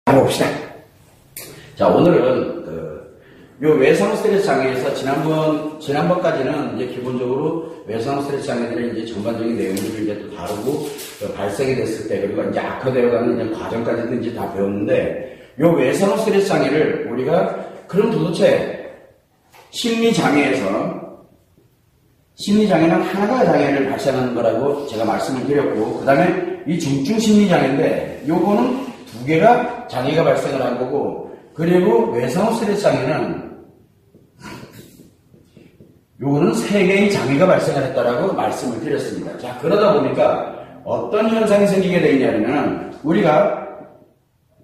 해봅시다. 자, 오늘은 요 외상 스트레스 장애에서 지난번까지는 이제 기본적으로 외상 스트레스 장애들의 이제 전반적인 내용들을 이제 또 다루고 발생이 됐을 때 그리고 이제 악화되어가는 이제 과정까지도 이제 다 배웠는데 요 외상 스트레스 장애를 우리가 그럼 도대체 심리 장애는 하나가 장애를 발생하는 거라고 제가 말씀을 드렸고 그 다음에 이 중증 심리 장애인데 요거는 두 개가 장애가 발생을 한 거고 그리고 외상 스트레스 장애는 요거는 세 개의 장애가 발생을 했다라고 말씀을 드렸습니다. 자, 그러다 보니까 어떤 현상이 생기게 되냐면 우리가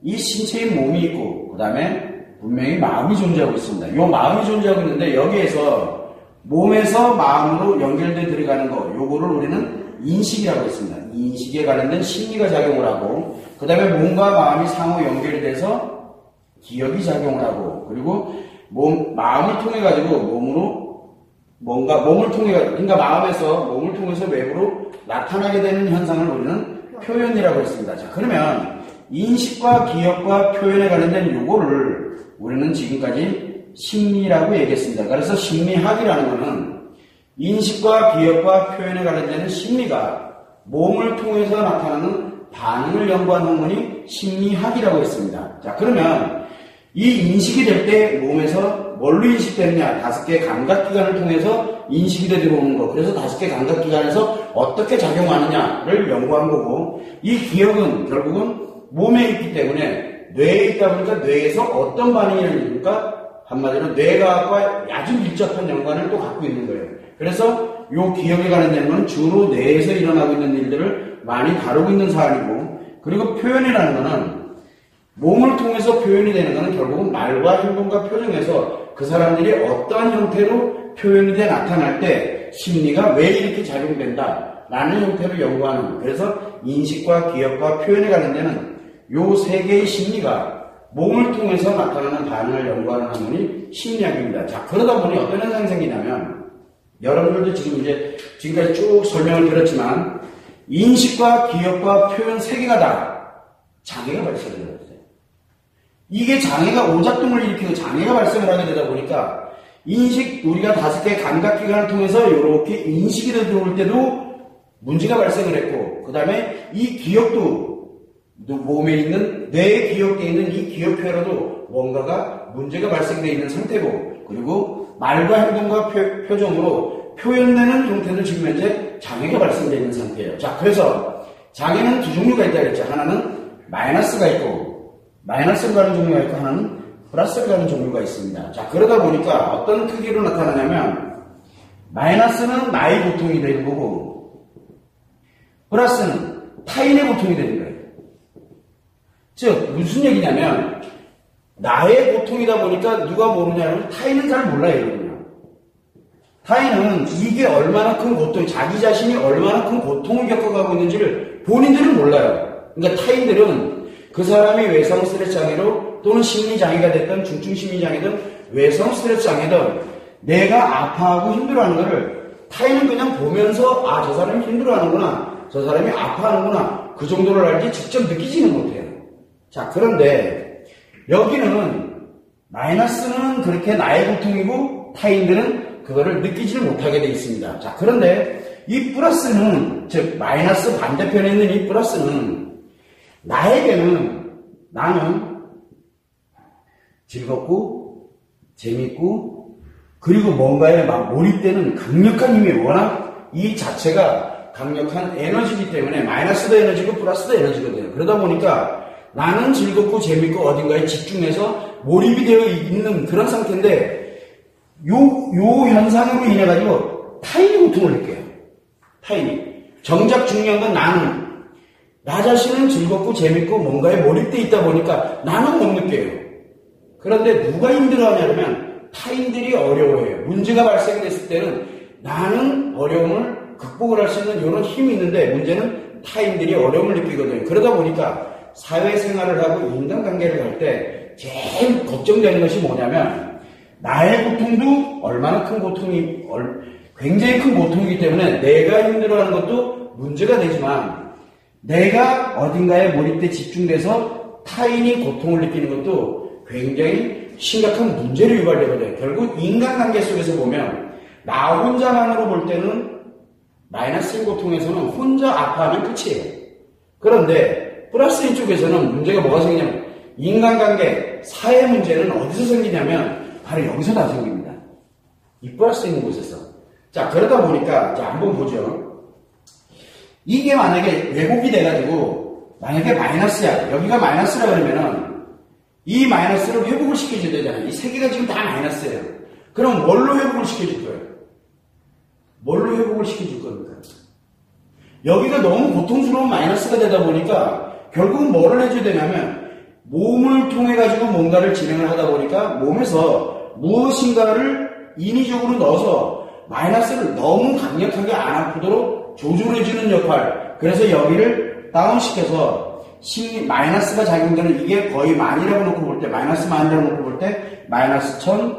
이 신체의 몸이 있고 그 다음에 분명히 마음이 존재하고 있습니다. 요 마음이 존재하고 있는데 여기에서 몸에서 마음으로 연결돼 들어가는 거 요거를 우리는 인식이라고 했습니다. 인식에 관련된 심리가 작용을 하고 그 다음에 몸과 마음이 상호 연결돼서 기억이 작용을 하고 그리고 마음을 통해 가지고 그러니까 마음에서 몸을 통해서 외부로 나타나게 되는 현상을 우리는 표현이라고 했습니다. 자, 그러면 인식과 기억과 표현에 관련된 요거를 우리는 지금까지 심리라고 얘기했습니다. 그래서 심리학이라는 것은 인식과 기억과 표현에 관련된 심리가 몸을 통해서 나타나는 반응을 연구한 학문이 심리학이라고 했습니다. 자, 그러면 이 인식이 될 때 몸에서 뭘로 인식되느냐? 5개 감각기관을 통해서 인식이 돼 들어오는 거. 그래서 5개 감각기관에서 어떻게 작용하느냐를 연구한 거고 이 기억은 결국은 몸에 있기 때문에 뇌에 있다 보니까 뇌에서 어떤 반응이 일어납니까? 한마디로 뇌과학과 아주 밀접한 연관을 또 갖고 있는 거예요. 그래서 이 기억에 관련된 건 주로 뇌에서 일어나고 있는 일들을 많이 다루고 있는 사안이고 그리고 표현이라는 거는 몸을 통해서 표현이 되는 것은 결국은 말과 행동과 표정에서 그 사람들이 어떠한 형태로 표현이 돼 나타날 때 심리가 왜 이렇게 작용된다 라는 형태로 연구하는 그래서 인식과 기억과 표현에 관련되는 요 세 개의 심리가 몸을 통해서 나타나는 반응을 연구하는 학문이 심리학입니다. 자, 그러다 보니 어떤 현상이 생기냐면 여러분들도 지금까지 쭉 설명을 드렸지만 인식과 기억과 표현 세 개가 다 장애가 발생을 했어요. 이게 장애가 오작동을 일으키고 장애가 발생을 하게 되다 보니까 우리가 5개 감각기관을 통해서 이렇게 인식이 들어올 때도 문제가 발생을 했고 그 다음에 이 기억도 몸에 있는 뇌의 기억에 있는 이 기억회로도 뭔가가 문제가 발생되어 있는 상태고 그리고 말과 행동과 표정으로 표현되는 형태도 지금 현재 장애가 발생되어 있는 상태예요. 자, 그래서 장애는 두 종류가 있다고 했죠. 하나는 마이너스가 있고 마이너스를 가는 종류가 있고 하나는 플러스를 가는 종류가 있습니다. 자, 그러다 보니까 어떤 크기로 나타나냐면 마이너스는 나의 고통이 되는 거고 플러스는 타인의 고통이 되는 거예요. 즉 무슨 얘기냐면 나의 고통이다 보니까 누가 모르냐면 타인은 잘 몰라요. 타인은 이게 얼마나 큰 고통, 자기 자신이 얼마나 큰 고통을 겪어가고 있는지를 본인들은 몰라요. 그러니까 타인들은 그 사람이 외상 스트레스 장애로 또는 심리 장애가 됐든 중증 심리 장애든 외상 스트레스 장애든 내가 아파하고 힘들어하는 거를 타인은 그냥 보면서 아, 저 사람이 힘들어하는구나, 저 사람이 아파하는구나 그 정도를 알지 직접 느끼지는 못해요. 자, 그런데 여기는 마이너스는 그렇게 나의 고통이고 타인들은 그거를 느끼지를 못하게 되어 있습니다. 자, 그런데 이 플러스는 즉 마이너스 반대편에 있는 이 플러스는 나에게는 나는 즐겁고 재밌고 그리고 뭔가에 막 몰입되는 강력한 힘이 워낙 이 자체가 강력한 에너지이기 때문에 마이너스도 에너지고 플러스도 에너지거든요. 그러다 보니까 나는 즐겁고 재밌고 어딘가에 집중해서 몰입이 되어 있는 그런 상태인데 요 현상으로 인해 가지고 타인이 고통을 느껴요. 타인이. 정작 중요한 건 나 자신은 즐겁고 재밌고 뭔가에 몰입되어 있다 보니까 나는 못 느껴요. 그런데 누가 힘들어하냐면 타인들이 어려워해요. 문제가 발생됐을 때는 나는 어려움을 극복을 할 수 있는 이런 힘이 있는데 문제는 타인들이 어려움을 느끼거든요. 그러다 보니까 사회생활을 하고 인간관계를 할 때 제일 걱정되는 것이 뭐냐면 나의 고통도 얼마나 큰 고통이 굉장히 큰 고통이기 때문에 내가 힘들어하는 것도 문제가 되지만 내가 어딘가에 몰입돼 집중돼서 타인이 고통을 느끼는 것도 굉장히 심각한 문제로 유발되거든요. 결국 인간관계 속에서 보면 나 혼자만으로 볼 때는 마이너스인 고통에서는 혼자 아파하면 끝이에요. 그런데 플러스인 쪽에서는 문제가 뭐가 생기냐면 인간관계, 사회 문제는 어디서 생기냐면 바로 여기서 다 생깁니다. 이 플러스 있는 곳에서. 자, 그러다 보니까 자, 한번 보죠. 이게 만약에 왜곡이 돼가지고 만약에 마이너스야. 여기가 마이너스라 그러면은 이 마이너스를 회복을 시켜줘야 되잖아요. 이 세 개가 지금 다 마이너스예요. 그럼 뭘로 회복을 시켜줄 거예요? 뭘로 회복을 시켜줄 겁니까? 여기가 너무 고통스러운 마이너스가 되다 보니까 결국은 뭐를 해줘야 되냐면 몸을 통해 가지고 뭔가를 진행을 하다 보니까 몸에서 무엇인가를 인위적으로 넣어서 마이너스를 너무 강력하게 안 아프도록 조절해주는 역할. 그래서 여기를 다운시켜서 마이너스가 작용되는 이게 거의 만이라고 놓고 볼 때 마이너스 만이라고 놓고 볼 때 마이너스 1000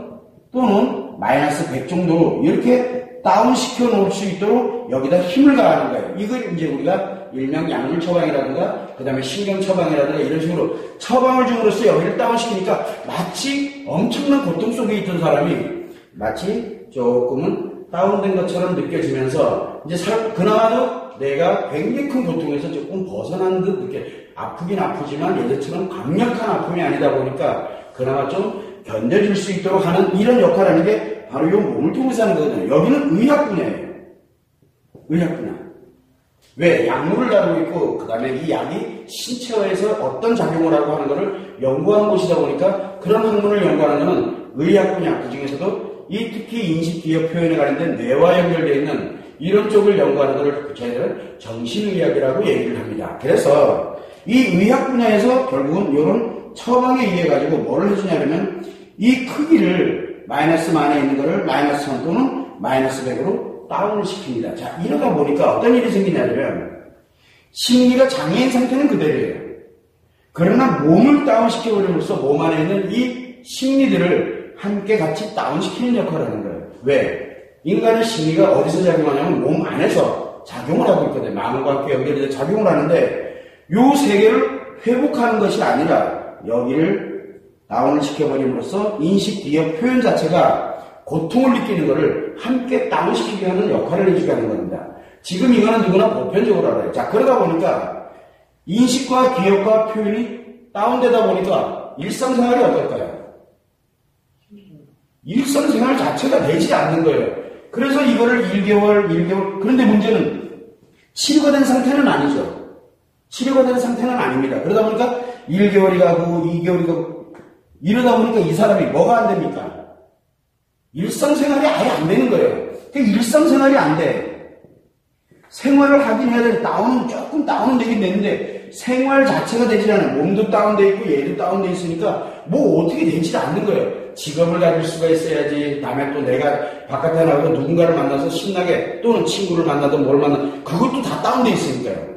또는 마이너스 100 정도로 이렇게 다운시켜 놓을 수 있도록 여기다 힘을 가하는 거예요. 이걸 이제 우리가 일명 약물 처방이라든가 그 다음에 신경 처방이라든가 이런 식으로 처방을 줌으로써 여기를 다운시키니까 마치 엄청난 고통 속에 있던 사람이 마치 조금은 다운된 것처럼 느껴지면서 이제 그나마도 내가 굉장히 큰 고통에서 조금 벗어난 듯 느껴. 아프긴 아프지만 예전처럼 강력한 아픔이 아니다 보니까 그나마 좀 견뎌줄 수 있도록 하는 이런 역할을 하는 게 바로 이 몸을 통해서 하는 거거든요. 여기는 의학 분야예요. 의학 분야. 왜? 약물을 다루고 있고 그 다음에 이 약이 신체에서 어떤 작용을 하고 하는 것을 연구하는 곳이다 보니까 그런 학문을 연구하는 것은 의학 분야. 그 중에서도 이 특히 인식, 기억, 표현에 관련된 뇌와 연결되어 있는 이런 쪽을 연구하는 것을 저희들은 정신의학이라고 얘기를 합니다. 그래서 이 의학 분야에서 결국은 이런 처방에 의해 가지고 뭐를 해주냐면 이 크기를 마이너스 만에 있는 것을 마이너스 1000 또는 마이너스 100으로 다운을 시킵니다. 자, 이러다 보니까 어떤 일이 생기냐면 심리가 장애인 상태는 그대로예요. 그러나 몸을 다운시켜버림으로써 몸 안에 있는 이 심리들을 함께 같이 다운시키는 역할을 하는 거예요. 왜? 인간의 심리가 어디서 작용하냐면 몸 안에서 작용을 하고 있거든요. 마음과 함께 연결돼서 작용을 하는데 요 세 개를 회복하는 것이 아니라 여기를 다운을 시켜버림으로써 인식, 기억, 표현 자체가 고통을 느끼는 것을 함께 다운시키게 하는 역할을 해주게 하는 겁니다. 지금 이거는 누구나 보편적으로 알아요. 자, 그러다 보니까 인식과 기억과 표현이 다운되다 보니까 일상생활이 어떨까요? 일상생활 자체가 되지 않는 거예요. 그래서 이거를 1개월, 그런데 문제는 치료가 된 상태는 아니죠. 치료가 된 상태는 아닙니다. 그러다 보니까 1개월이 가고 2개월이 가고 이러다 보니까 이 사람이 뭐가 안 됩니까? 일상생활이 아예 안 되는 거예요. 일상생활이 안 돼. 생활을 하긴 해야 되는데 조금 다운은 되긴 되는데 생활 자체가 되지 않아요. 몸도 다운돼 있고 얘도 다운돼 있으니까 뭐 어떻게 되지 않는 거예요. 직업을 가질 수가 있어야지. 다음에 또 내가 바깥에 나가서 누군가를 만나서 신나게 또는 친구를 만나든 뭘 만나든 그것도 다 다운돼 있으니까요.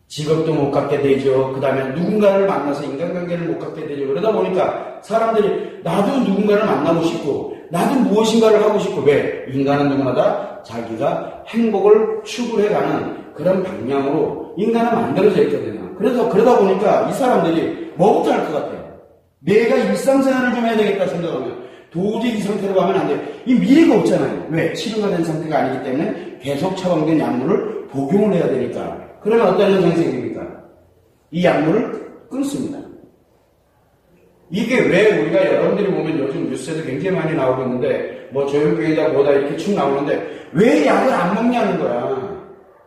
직업도 못 갖게 되죠. 그 다음에 누군가를 만나서 인간관계를 못 갖게 되죠. 그러다 보니까 사람들이 나도 누군가를 만나고 싶고 나도 무엇인가를 하고 싶고 왜? 인간은 누구나 다 자기가 행복을 추구해가는 그런 방향으로 인간은 만들어져 있거든요. 그래서 그러다 보니까 이 사람들이 뭐부터 할 것 같아요? 내가 일상생활을 좀 해야 되겠다 생각하면 도저히 이 상태로 가면 안 돼요. 이 미래가 없잖아요. 왜? 치료가 된 상태가 아니기 때문에 계속 처방된 약물을 복용을 해야 되니까. 그러면 어떤 현상이 생깁니까? 이 약물을 끊습니다. 이게 왜 우리가 여러분들이 보면 요즘 뉴스에도 굉장히 많이 나오고 있는데 뭐 조현병이다 뭐다 이렇게 쭉 나오는데 왜 약을 안 먹냐는 거야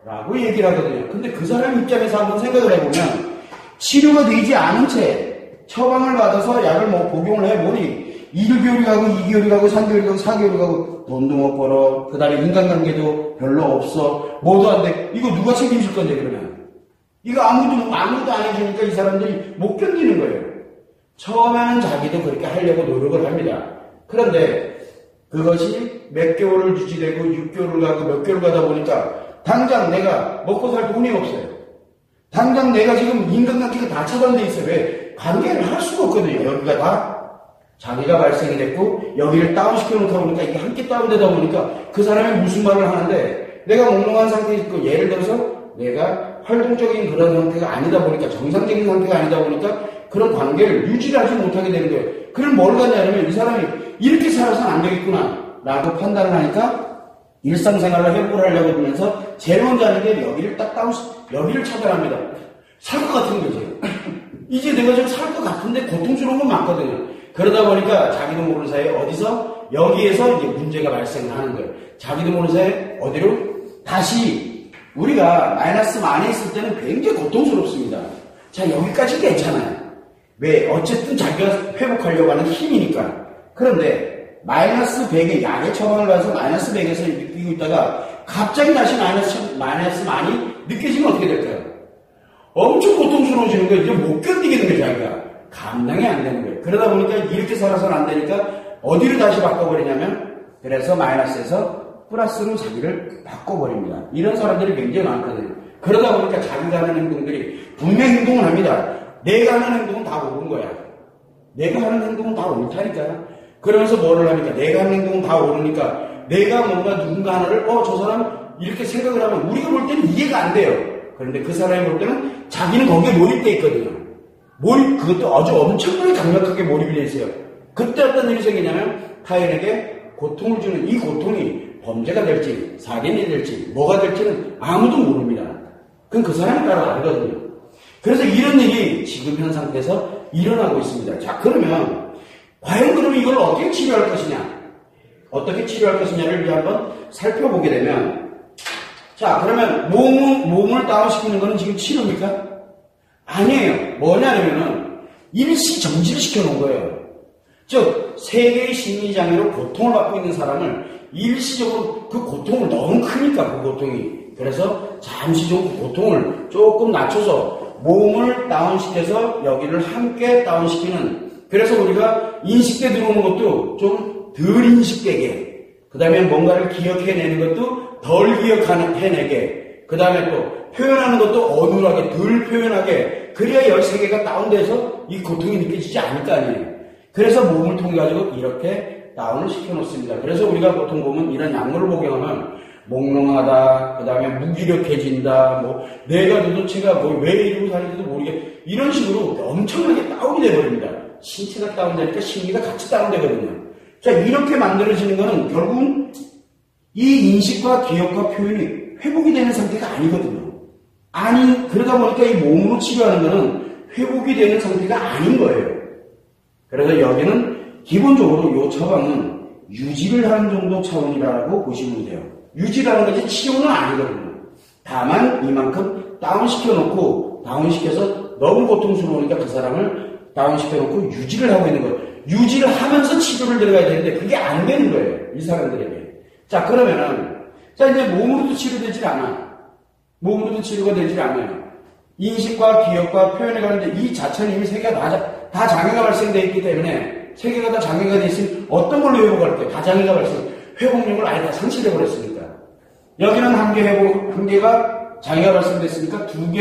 라고 얘기를 하거든요. 근데 그 사람 입장에서 한번 생각을 해보면 치료가 되지 않은 채 처방을 받아서 약을 뭐 복용을 해보니 1개월이 가고 2개월이 가고 3개월이 가고 4개월이 가고 돈도 못 벌어. 그 다음에 인간관계도 별로 없어. 뭐도 안 돼. 이거 누가 책임질 건데 그러면. 이거 아무도 안 해주니까 이 사람들이 못 견디는 거예요. 처음에는 자기도 그렇게 하려고 노력을 합니다. 그런데 그것이 몇 개월을 유지되고 6개월을 가고 몇 개월 가다 보니까 당장 내가 먹고 살 돈이 없어요. 당장 내가 지금 인간관계가 다 차단돼 있어요. 왜? 관계를 할 수가 없거든요. 여기가 다 자기가 발생이 됐고 여기를 다운시켜 놓다 보니까 이게 함께 다운되다 보니까 그 사람이 무슨 말을 하는데 내가 몽롱한 상태에 있고 예를 들어서 내가 활동적인 그런 상태가 아니다 보니까 정상적인 상태가 아니다 보니까 그런 관계를 유지하지 못하게 되는 거예요. 그럼 뭘 갖냐면 이 사람이 이렇게 살아서는 안 되겠구나 라고 판단을 하니까 일상생활을 회복을 하려고 하면서 제일 먼저 하는 게 여기를 차별합니다. 살 것 같은 거죠. 이제 내가 좀 살 것 같은데 고통스러운 건 많거든요. 그러다 보니까 자기도 모르는 사이에 어디서 여기에서 이제 문제가 발생을 하는 거예요. 자기도 모르는 사이에 어디로 다시 우리가 마이너스 많이 있을 때는 굉장히 고통스럽습니다. 자, 여기까지 괜찮아요. 왜? 어쨌든 자기가 회복하려고 하는 힘이니까. 그런데 마이너스 100에 약의 처방을 받아서 마이너스 100에서 느끼고 있다가 갑자기 다시 마이너스 많이 느껴지면 어떻게 될까요? 엄청 고통스러워지는 거예요. 이제 못 견디게 되는 거예요, 자기가. 감당이 안 되는 거예요. 그러다 보니까 이렇게 살아서는 안 되니까 어디를 다시 바꿔버리냐면 그래서 마이너스에서 플러스로 자기를 바꿔버립니다. 이런 사람들이 굉장히 많거든요. 그러다 보니까 자기가 하는 행동들이 분명히 행동을 합니다. 내가 하는 행동은 다 옳은 거야. 내가 하는 행동은 다 옳다니까요. 그러면서 뭐를 하니까 내가 하는 행동은 다 옳으니까 내가 뭔가 누군가 하나를 저 사람 이렇게 생각을 하면 우리가 볼 때는 이해가 안 돼요. 그런데 그 사람이 볼 때는 자기는 거기에 몰입되어 있거든요. 그것도 아주 엄청나게 강력하게 몰입이 되어 있어요. 그때 어떤 일이 생기냐면 타인에게 고통을 주는 이 고통이 범죄가 될지 사견이 될지 뭐가 될지는 아무도 모릅니다. 그건 그 사람이 따로 알거든요. 그래서 이런 일이 지금 현 상태에서 일어나고 있습니다. 자, 그러면 과연 그러면 이걸 어떻게 치료할 것이냐? 어떻게 치료할 것이냐를 우리 한번 살펴보게 되면 자, 그러면 몸을 다운시키는 것은 지금 치료입니까? 아니에요. 뭐냐면은 일시 정지를 시켜놓은 거예요. 즉, 세계의 심리장애로 고통을 받고 있는 사람을 일시적으로 그 고통을 너무 크니까 그 고통이. 그래서 잠시 좀 그 고통을 조금 낮춰서 몸을 다운시켜서 여기를 함께 다운시키는 그래서 우리가 인식돼 들어오는 것도 좀 덜 인식되게 그 다음에 뭔가를 기억해내는 것도 덜 기억해내게 그 다음에 또 표현하는 것도 어눌하게 덜 표현하게 그래야 13개가 다운돼서 이 고통이 느껴지지 않을 거 아니에요. 그래서 몸을 통해 가지고 이렇게 다운을 시켜놓습니다. 그래서 우리가 보통 보면 이런 약물을 복용하면 몽롱하다, 그 다음에 무기력해진다, 내가 도대체가 왜 이러고 사는지도 모르게 이런 식으로 엄청나게 다운이 돼버립니다. 신체가 다운되니까 심리가 같이 다운되거든요. 자, 이렇게 만들어지는 거는 결국은 이 인식과 기억과 표현이 회복이 되는 상태가 아니거든요. 그러다 보니까 이 몸으로 치료하는 거는 회복이 되는 상태가 아닌 거예요. 그래서 여기는 기본적으로 이 처방은 유지를 하는 정도 차원이라고 보시면 돼요. 유지라는 것이 치료는 아니거든요. 다만 이만큼 다운시켜서 너무 고통스러우니까 그 사람을 다운시켜놓고 유지를 하고 있는 거예요. 유지를 하면서 치료를 들어가야 되는데 그게 안 되는 거예요. 이 사람들에게. 자, 그러면은 이제 몸으로도 치료되질 않아. 몸으로도 치료가 되질 않아요. 인식과 기억과 표현에 관련된 이 자체는 이미 세 개가 다 장애가 발생되어 있기 때문에 세 개가 다 장애가 되어 있으니 어떤 걸로 회복할까요? 다 장애가 회복력을 아예 다 상실해 버렸으니까. 여기는 한 개가 장애가 발생됐으니까 두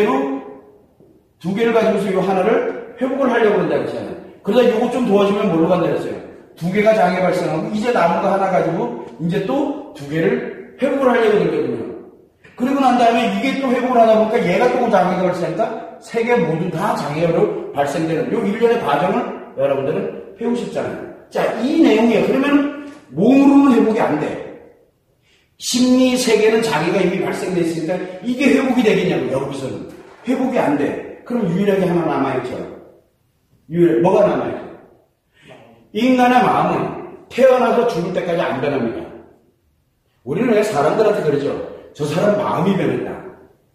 개를 가지고서 이 하나를 회복을 하려고 한다 그랬잖아요. 그러다 이거 좀 도와주면 뭘로 간다 그랬어요? 두 개가 장애 발생하고 이제 남은 거 하나 가지고 이제 또 두 개를 회복을 하려고 그랬거든요. 그리고 난 다음에 이게 또 회복을 하다 보니까 얘가 또 장애가 발생하니까 세 개 모두 다 장애로 발생되는 요 일련의 과정을 여러분들은 배우셨잖아요. 자, 이 내용이에요. 그러면 몸으로는 회복이 안 돼. 심리 세계는 자기가 이미 발생돼 있으니까 이게 회복이 되겠냐고. 여기서는 회복이 안 돼. 그럼 유일하게 하나 남아있죠. 뭐가 남아있죠? 인간의 마음은 태어나서 죽을 때까지 안 변합니다. 우리는 왜 사람들한테 그러죠? 저 사람 마음이 변했다.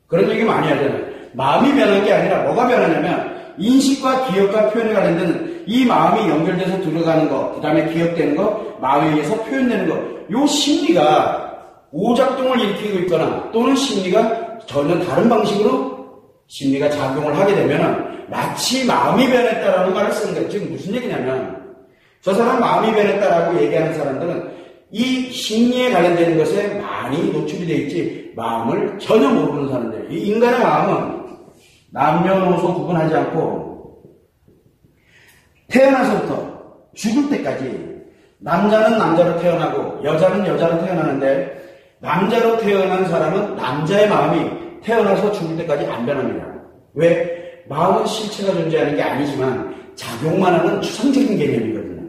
그런 얘기 많이 하잖아요. 마음이 변한 게 아니라 뭐가 변하냐면 인식과 기억과 표현에 관련된 이 마음이 연결돼서 들어가는 거, 그 다음에 기억되는 거, 마음에 의해서 표현되는 거, 요 심리가 오작동을 일으키고 있거나 또는 심리가 전혀 다른 방식으로 심리가 작용을 하게 되면 마치 마음이 변했다라는 말을 쓰는 거예요. 지금 무슨 얘기냐면 저 사람 마음이 변했다라고 얘기하는 사람들은 이 심리에 관련되는 것에 많이 노출이 되어 있지 마음을 전혀 모르는 사람들. 이 인간의 마음은 남녀노소 구분하지 않고 태어나서부터 죽을 때까지 남자는 남자로 태어나고 여자는 여자로 태어나는데 남자로 태어난 사람은 남자의 마음이 태어나서 죽을 때까지 안 변합니다. 왜? 마음은 실체가 존재하는 게 아니지만 작용만 하는 추상적인 개념이거든요.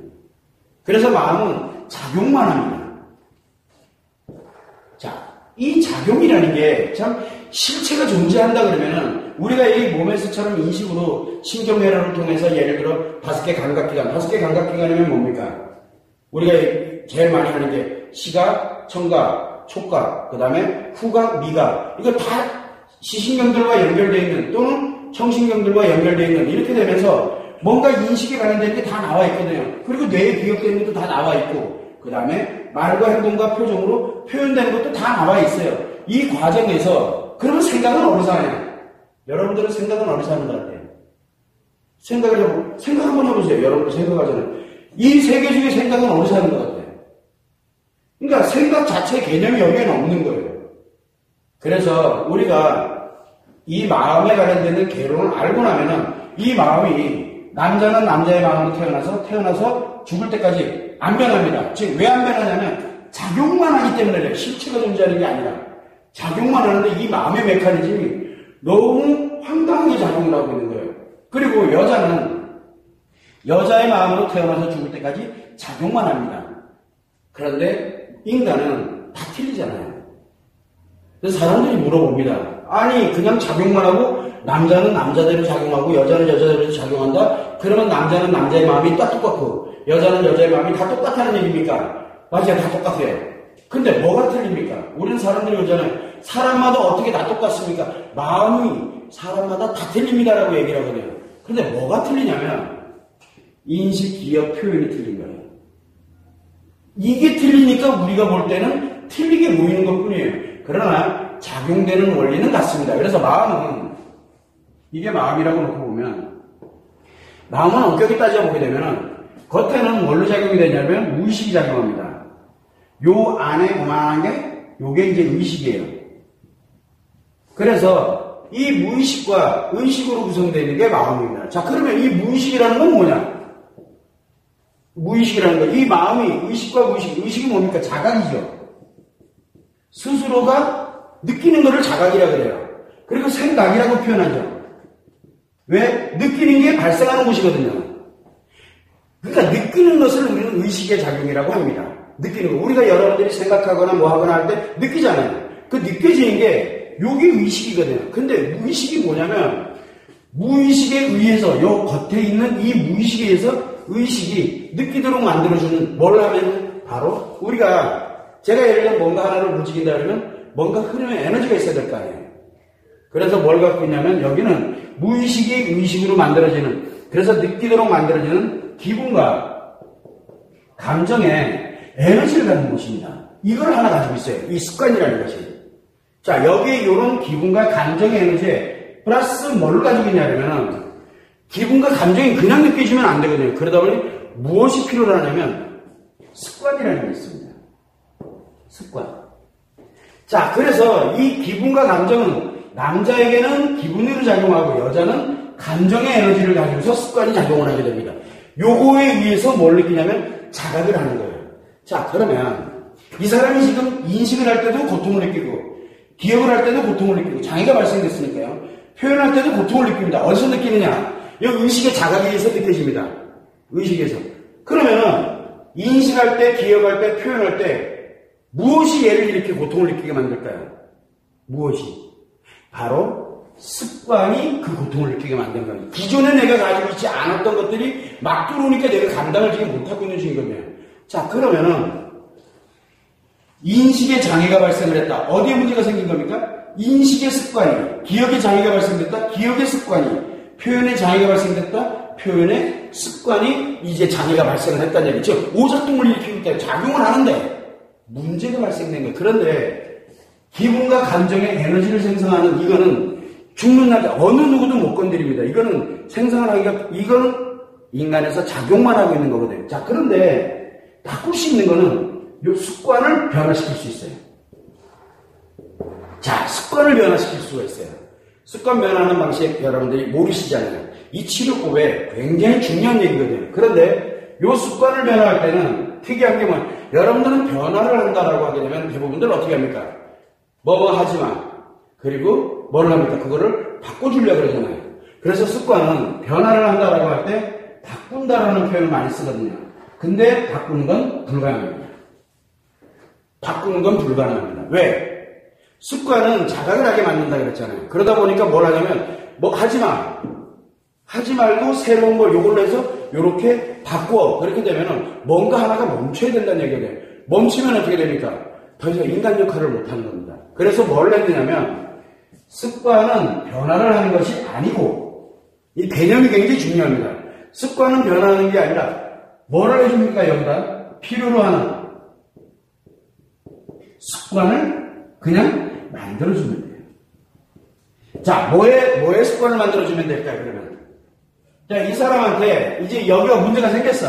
그래서 마음은 작용만 합니다. 자, 이 작용이라는 게 참 실체가 존재한다 그러면은 우리가 이 몸에서처럼 인식으로 신경회로를 통해서 예를 들어 5개 감각기관, 5개 감각기관이면 뭡니까? 우리가 제일 많이 하는 게 시각, 청각, 촉각, 그 다음에 후각, 미각. 이거 다 시신경들과 연결되어 있는 또는 청신경들과 연결되어 있는 이렇게 되면서 뭔가 인식에 관련된 게 다 나와 있거든요. 그리고 뇌에 기억되는 것도 다 나와 있고 그 다음에 말과 행동과 표정으로 표현되는 것도 다 나와 있어요. 이 과정에서 그러면 생각은 어디서 하냐? 여러분들은 생각은 어디서 하는 것 같아요? 생각 한번 해보세요. 여러분들 생각하잖아요. 이 세계 중에 생각은 어디서 하는 것 같아요? 그러니까 생각 자체 개념이 여기에는 없는 거예요. 그래서 우리가 이 마음에 관련되는 개론을 알고 나면은 이 마음이 남자는 남자의 마음으로 태어나서 죽을 때까지 안 변합니다. 즉, 왜 안 변하냐면 작용만 하기 때문에 그래요. 실체가 존재하는 게 아니라 작용만 하는데 이 마음의 메커니즘이 너무 황당하게 작용을 하고 있는 거예요. 그리고 여자는 여자의 마음으로 태어나서 죽을 때까지 작용만 합니다. 그런데 인간은 다 틀리잖아요. 그래서 사람들이 물어봅니다. 아니 그냥 작용만 하고 남자는 남자대로 작용하고 여자는 여자대로 작용한다? 그러면 남자는 남자의 마음이 다 똑같고 여자는 여자의 마음이 다 똑같다는 얘기입니까? 맞아요. 다 똑같아요. 근데 뭐가 틀립니까? 우리는 사람들이 그러잖아요. 사람마다 어떻게 다 똑같습니까? 마음이 사람마다 다 틀립니다라고 얘기를 하거든요. 근데 뭐가 틀리냐면 인식, 기억, 표현이 틀린 거예요. 이게 틀리니까 우리가 볼 때는 틀리게 보이는 것뿐이에요. 그러나 작용되는 원리는 같습니다. 그래서 마음은 이게 마음이라고 놓고 보면 마음은 엄격히 따져보게 되면 겉에는 뭘로 작용이 되냐면 무의식이 작용합니다. 요 안에 그만한 게 요게 이제 의식이에요. 그래서 이 무의식과 의식으로 구성되어 있는 게 마음입니다. 자, 그러면 이 무의식이라는 건 뭐냐? 무의식이라는 거, 이 마음이 의식과 무의식, 의식이 뭡니까? 자각이죠. 스스로가 느끼는 것을 자각이라 그래요. 그리고 생각이라고 표현하죠. 왜? 느끼는 게 발생하는 곳이거든요. 그러니까 느끼는 것을 우리는 의식의 작용이라고 합니다. 느끼는 거. 우리가 여러분들이 생각하거나 뭐 하거나 할 때 느끼잖아요. 그 느껴지는 게 요게 의식이거든요. 근데 무의식이 뭐냐면 무의식에 의해서 요 겉에 있는 이 무의식에 의해서 의식이 느끼도록 만들어주는 뭘 하면 바로 우리가 제가 예를 들어 뭔가 하나를 움직인다 그러면 뭔가 흐르는 에너지가 있어야 될 거 아니에요. 그래서 뭘 갖고 있냐면 여기는 무의식이 의식으로 만들어지는 그래서 느끼도록 만들어지는 기분과 감정에 에너지를 갖는 곳입니다. 이걸 하나 가지고 있어요. 이 습관이라는 것이. 자, 여기에 이런 기분과 감정의 에너지에 플러스 뭘 가지고 있냐면 기분과 감정이 그냥 느껴지면 안 되거든요. 그러다 보니 무엇이 필요하냐면 습관이라는 게 있습니다. 습관. 자, 그래서 이 기분과 감정은 남자에게는 기분으로 작용하고 여자는 감정의 에너지를 가지고서 습관이 작용을 하게 됩니다. 요거에 의해서 뭘 느끼냐면 자각을 하는 거예요. 자, 그러면 이 사람이 지금 인식을 할 때도 고통을 느끼고 기억을 할 때도 고통을 느끼고 장애가 발생됐으니까요. 표현할 때도 고통을 느낍니다. 어디서 느끼느냐? 여기 의식의 자각에 의해서 느껴집니다. 의식에서. 그러면은 인식할 때, 기억할 때, 표현할 때 무엇이 얘를 이렇게 고통을 느끼게 만들까요? 무엇이? 바로 습관이 그 고통을 느끼게 만든 겁니다. 기존에 내가 가지고 있지 않았던 것들이 막 들어오니까 내가 감당을 지금 못하고 있는 중이거든요. 자, 그러면은 인식의 장애가 발생을 했다. 어디에 문제가 생긴 겁니까? 인식의 습관이, 기억의 장애가 발생됐다. 기억의 습관이, 표현의 장애가 발생됐다. 표현의 습관이 이제 장애가 발생을 했다는 얘기. 즉, 오작동을 일으키기 때문에 작용을 하는데 문제가 발생된 거예요. 그런데 기분과 감정의 에너지를 생성하는 이거는 죽는 날 어느 누구도 못 건드립니다. 이거는 생성을 하기가, 이거는 인간에서 작용만 하고 있는 거거든요. 자, 그런데 바꿀 수 있는 거는 이 습관을 변화시킬 수 있어요. 자, 습관을 변화시킬 수가 있어요. 습관 변화하는 방식 여러분들이 모르시잖아요. 이 치료법에 굉장히 중요한 얘기거든요. 그런데 이 습관을 변화할 때는 특이한 게 뭐냐? 여러분들은 변화를 한다라고 하게 되면 대부분들 어떻게 합니까? 뭐뭐 하지 마. 그리고 뭘 합니까? 그거를 바꿔주려고 그러잖아요. 그래서 습관은 변화를 한다라고 할 때 바꾼다라는 표현을 많이 쓰거든요. 근데 바꾸는 건 불가능합니다. 바꾸는 건 불가능합니다. 왜? 습관은 자각을 하게 만든다 그랬잖아요. 그러다 보니까 뭘 하냐면 뭐 하지 마. 하지 말고 새로운 걸 요걸로 해서 요렇게 바꿔. 그렇게 되면은 뭔가 하나가 멈춰야 된다는 얘기가 돼요. 멈추면 어떻게 됩니까? 더 이상 인간 역할을 못하는 겁니다. 그래서 뭘 했느냐면 습관은 변화를 하는 것이 아니고 이 개념이 굉장히 중요합니다. 습관은 변화하는 게 아니라 뭐를 해줍니까? 여기다 필요로 하는 습관을 그냥 만들어주면 돼요. 자, 뭐의 습관을 만들어주면 될까요? 그러면 자, 이 사람한테 이제 여기가 문제가 생겼어.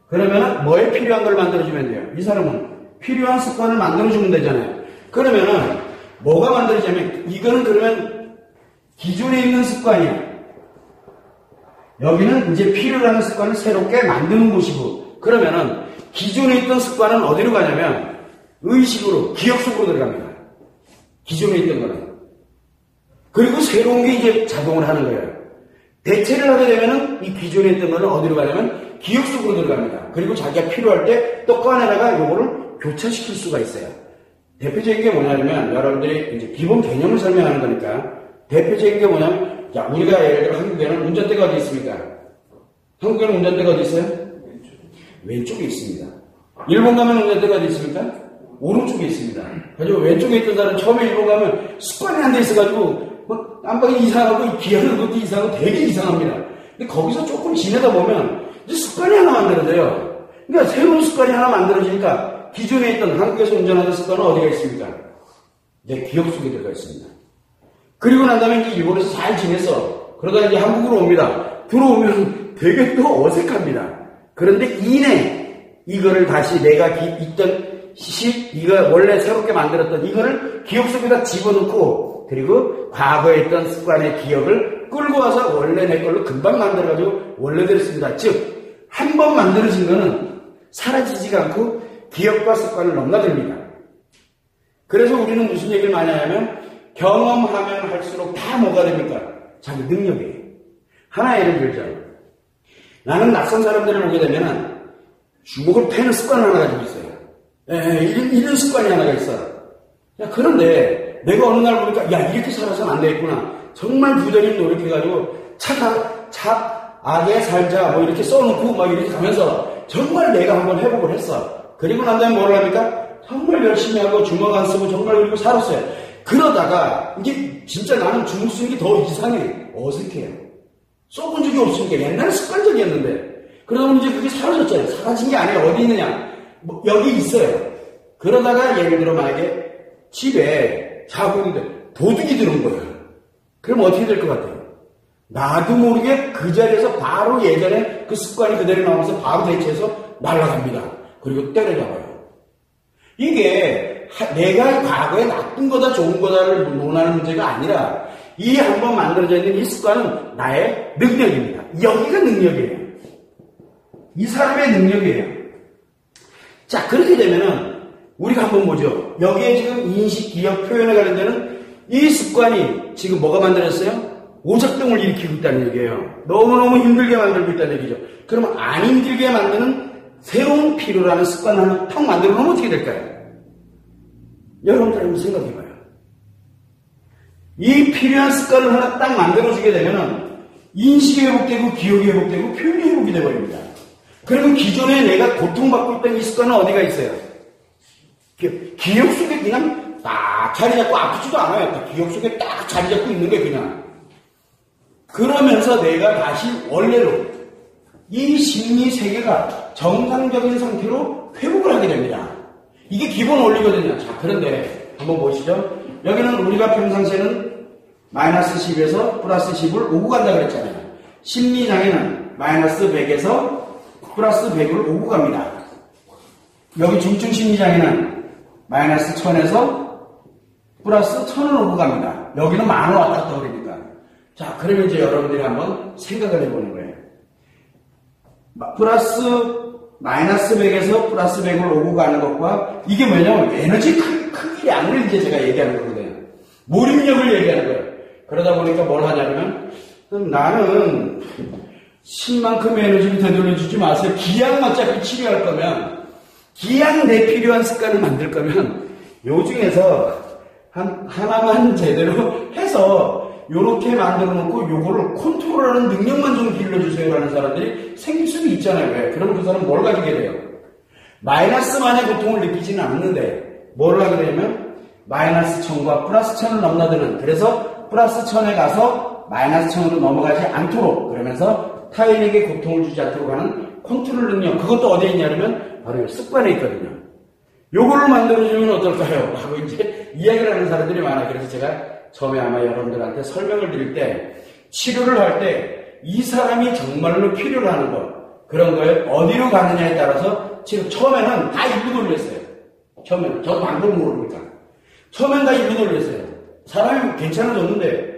그러면은 뭐에 필요한 걸 만들어주면 돼요? 이 사람은 필요한 습관을 만들어주면 되잖아요. 그러면은 뭐가 만들어지냐면 이거는 그러면 기존에 있는 습관이야. 여기는 이제 필요로 하는 습관을 새롭게 만드는 곳이고, 그러면은 기존에 있던 습관은 어디로 가냐면 의식으로, 기억 속으로 들어갑니다. 기존에 있던 거는. 그리고 새로운 게 이제 자동을 하는 거예요. 대체를 하게 되면은 이 기존에 있던 거는 어디로 가냐면 기억 속으로 들어갑니다. 그리고 자기가 필요할 때 또 꺼내다가 요거를 교차시킬 수가 있어요. 대표적인 게 뭐냐면 여러분들이 이제 기본 개념을 설명하는 거니까 대표적인 게 뭐냐면 자, 우리가 예를 들어 한국에는 운전대가 어디 있습니까? 한국에는 운전대가 어디 있어요? 왼쪽에 있습니다. 일본 가면 운전대가 어디 있습니까? 오른쪽에 있습니다. 그래서 왼쪽에 있던 사람은 처음에 일본 가면 습관이 안 돼 있어가지고 막 깜빡이 이상하고 기어는 것도 이상하고 되게 이상합니다. 근데 거기서 조금 지내다 보면 이제 습관이 하나 만들어져요. 그러니까 새로운 습관이 하나 만들어지니까 기존에 있던 한국에서 운전하던 습관은 어디가 있습니까? 내 기억 속에 들어가 있습니다. 그리고 난 다음에 이제 일본에서 잘 지내서 그러다 이제 한국으로 옵니다. 들어오면 되게 또 어색합니다. 그런데 이내 이거를 다시 내가 있던 이거 원래 새롭게 만들었던 이거를 기억 속에다 집어넣고 그리고 과거에 있던 습관의 기억을 끌고 와서 원래 내 걸로 금방 만들어가지고 원래대로 씁니다. 즉 한 번 만들어진 거는 사라지지가 않고 기억과 습관을 넘나듭니다. 그래서 우리는 무슨 얘기를 많이 하냐면 경험하면 할수록 다 뭐가 됩니까? 자기 능력이에요. 하나 예를 들자. 나는 낯선 사람들을 보게 되면 주먹을 패는 습관을 하나 가지고 있어요. 이런 습관이 하나가 있어요. 야, 그런데 내가 어느 날 보니까 야, 이렇게 살아서는 안 되겠구나. 정말 부단히 노력해가지고 악에 살자 뭐 이렇게 써놓고 막 이렇게 가면서 정말 내가 한번 회복을 했어. 그리고 난 다음에 뭘 합니까? 정말 열심히 하고 주먹 안 쓰고 정말 그리고 살았어요. 그러다가 이게 진짜 나는 주먹 쓰는 게 더 이상해. 어색해요. 써본 적이 없으니까 옛날에 습관적이었는데 그러다 보니 이제 그게 사라졌잖아요. 사라진 게 아니라 어디 있느냐? 뭐 여기 있어요. 그러다가 예를 들어 만약에 집에 자고 있는데 도둑이 들어온 거예요. 그럼 어떻게 될 것 같아요? 나도 모르게 그 자리에서 바로 예전에 그 습관이 그대로 나오면서 바로 대체해서 날아갑니다. 그리고 때려잡아요. 이게 내가 과거에 나쁜 거다 좋은 거다를 논하는 문제가 아니라 이 한번 만들어져 있는 이 습관은 나의 능력입니다. 여기가 능력이에요. 이 사람의 능력이에요. 자, 그렇게 되면은 우리가 한번 보죠. 여기에 지금 인식, 기억, 표현에 관련되는 이 습관이 지금 뭐가 만들었어요? 오작동을 일으키고 있다는 얘기예요. 너무너무 힘들게 만들고 있다는 얘기죠. 그러면 안 힘들게 만드는 새로운 필요라는 습관 하나 탁 만들어 놓으면 어떻게 될까요? 여러분들 한번 생각해봐요. 이 필요한 습관을 하나 딱 만들어주게 되면은 인식이 회복되고 기억이 회복되고 표현이 회복이 되어버립니다. 그러면 기존에 내가 고통받고 있던 이 습관은 어디가 있어요? 기억 속에 그냥 딱 자리 잡고 아프지도 않아요. 딱 기억 속에 딱 자리 잡고 있는 게 그냥. 그러면서 내가 다시 원래로 이 심리 세계가 정상적인 상태로 회복을 하게 됩니다. 이게 기본 원리거든요. 자, 그런데 한번 보시죠. 여기는 우리가 평상시에는 마이너스 10에서 플러스 10을 오고 간다 그랬잖아요. 심리장애는 마이너스 100에서 플러스 100을 오고 갑니다. 여기 중증 심리장애는 마이너스 1000에서 플러스 1000을 오고 갑니다. 여기는 10,000원 왔다 갔다 그러니까. 자, 그러면 이제 여러분들이 한번 생각을 해보는 거예요. 마이너스 100에서 플러스 100을 오고 가는 것과 이게 뭐냐면 에너지 크기 양을 이제 제가 얘기하는 거거든요. 몰입력을 얘기하는 거예요. 그러다 보니까 뭘 하냐면 나는 신만큼의 에너지를 되돌려주지 마세요. 기왕 어차피 치료할 거면, 기왕 내 필요한 습관을 만들 거면, 요 중에서 하나만 제대로 해서 요렇게 만들어 놓고 요거를 컨트롤하는 능력만 좀 길러주세요라는 사람들이 생길 수도 있잖아요. 왜? 그러면 그 사람은 뭘 가지게 돼요? 마이너스만의 고통을 느끼지는 않는데 뭘 하게 되냐면 마이너스 1000과 플러스 1000을 넘나드는, 그래서 플러스 1000에 가서 마이너스 1000으로 넘어가지 않도록, 그러면서 타인에게 고통을 주지 않도록 하는 컨트롤 능력, 그것도 어디에 있냐면 바로 습관에 있거든요. 요거를 만들어주면 어떨까요? 하고 이제 이야기를 하는 사람들이 많아요. 그래서 제가 처음에 아마 여러분들한테 설명을 드릴 때, 치료를 할 때 이 사람이 정말로 필요로 하는 것, 그런 거에 어디로 가느냐에 따라서 치료, 처음에는 다 일로 돌렸어요. 처음에는. 저도 방법 모르니까. 처음엔 다 일로 돌렸어요. 사람이 괜찮아졌는데,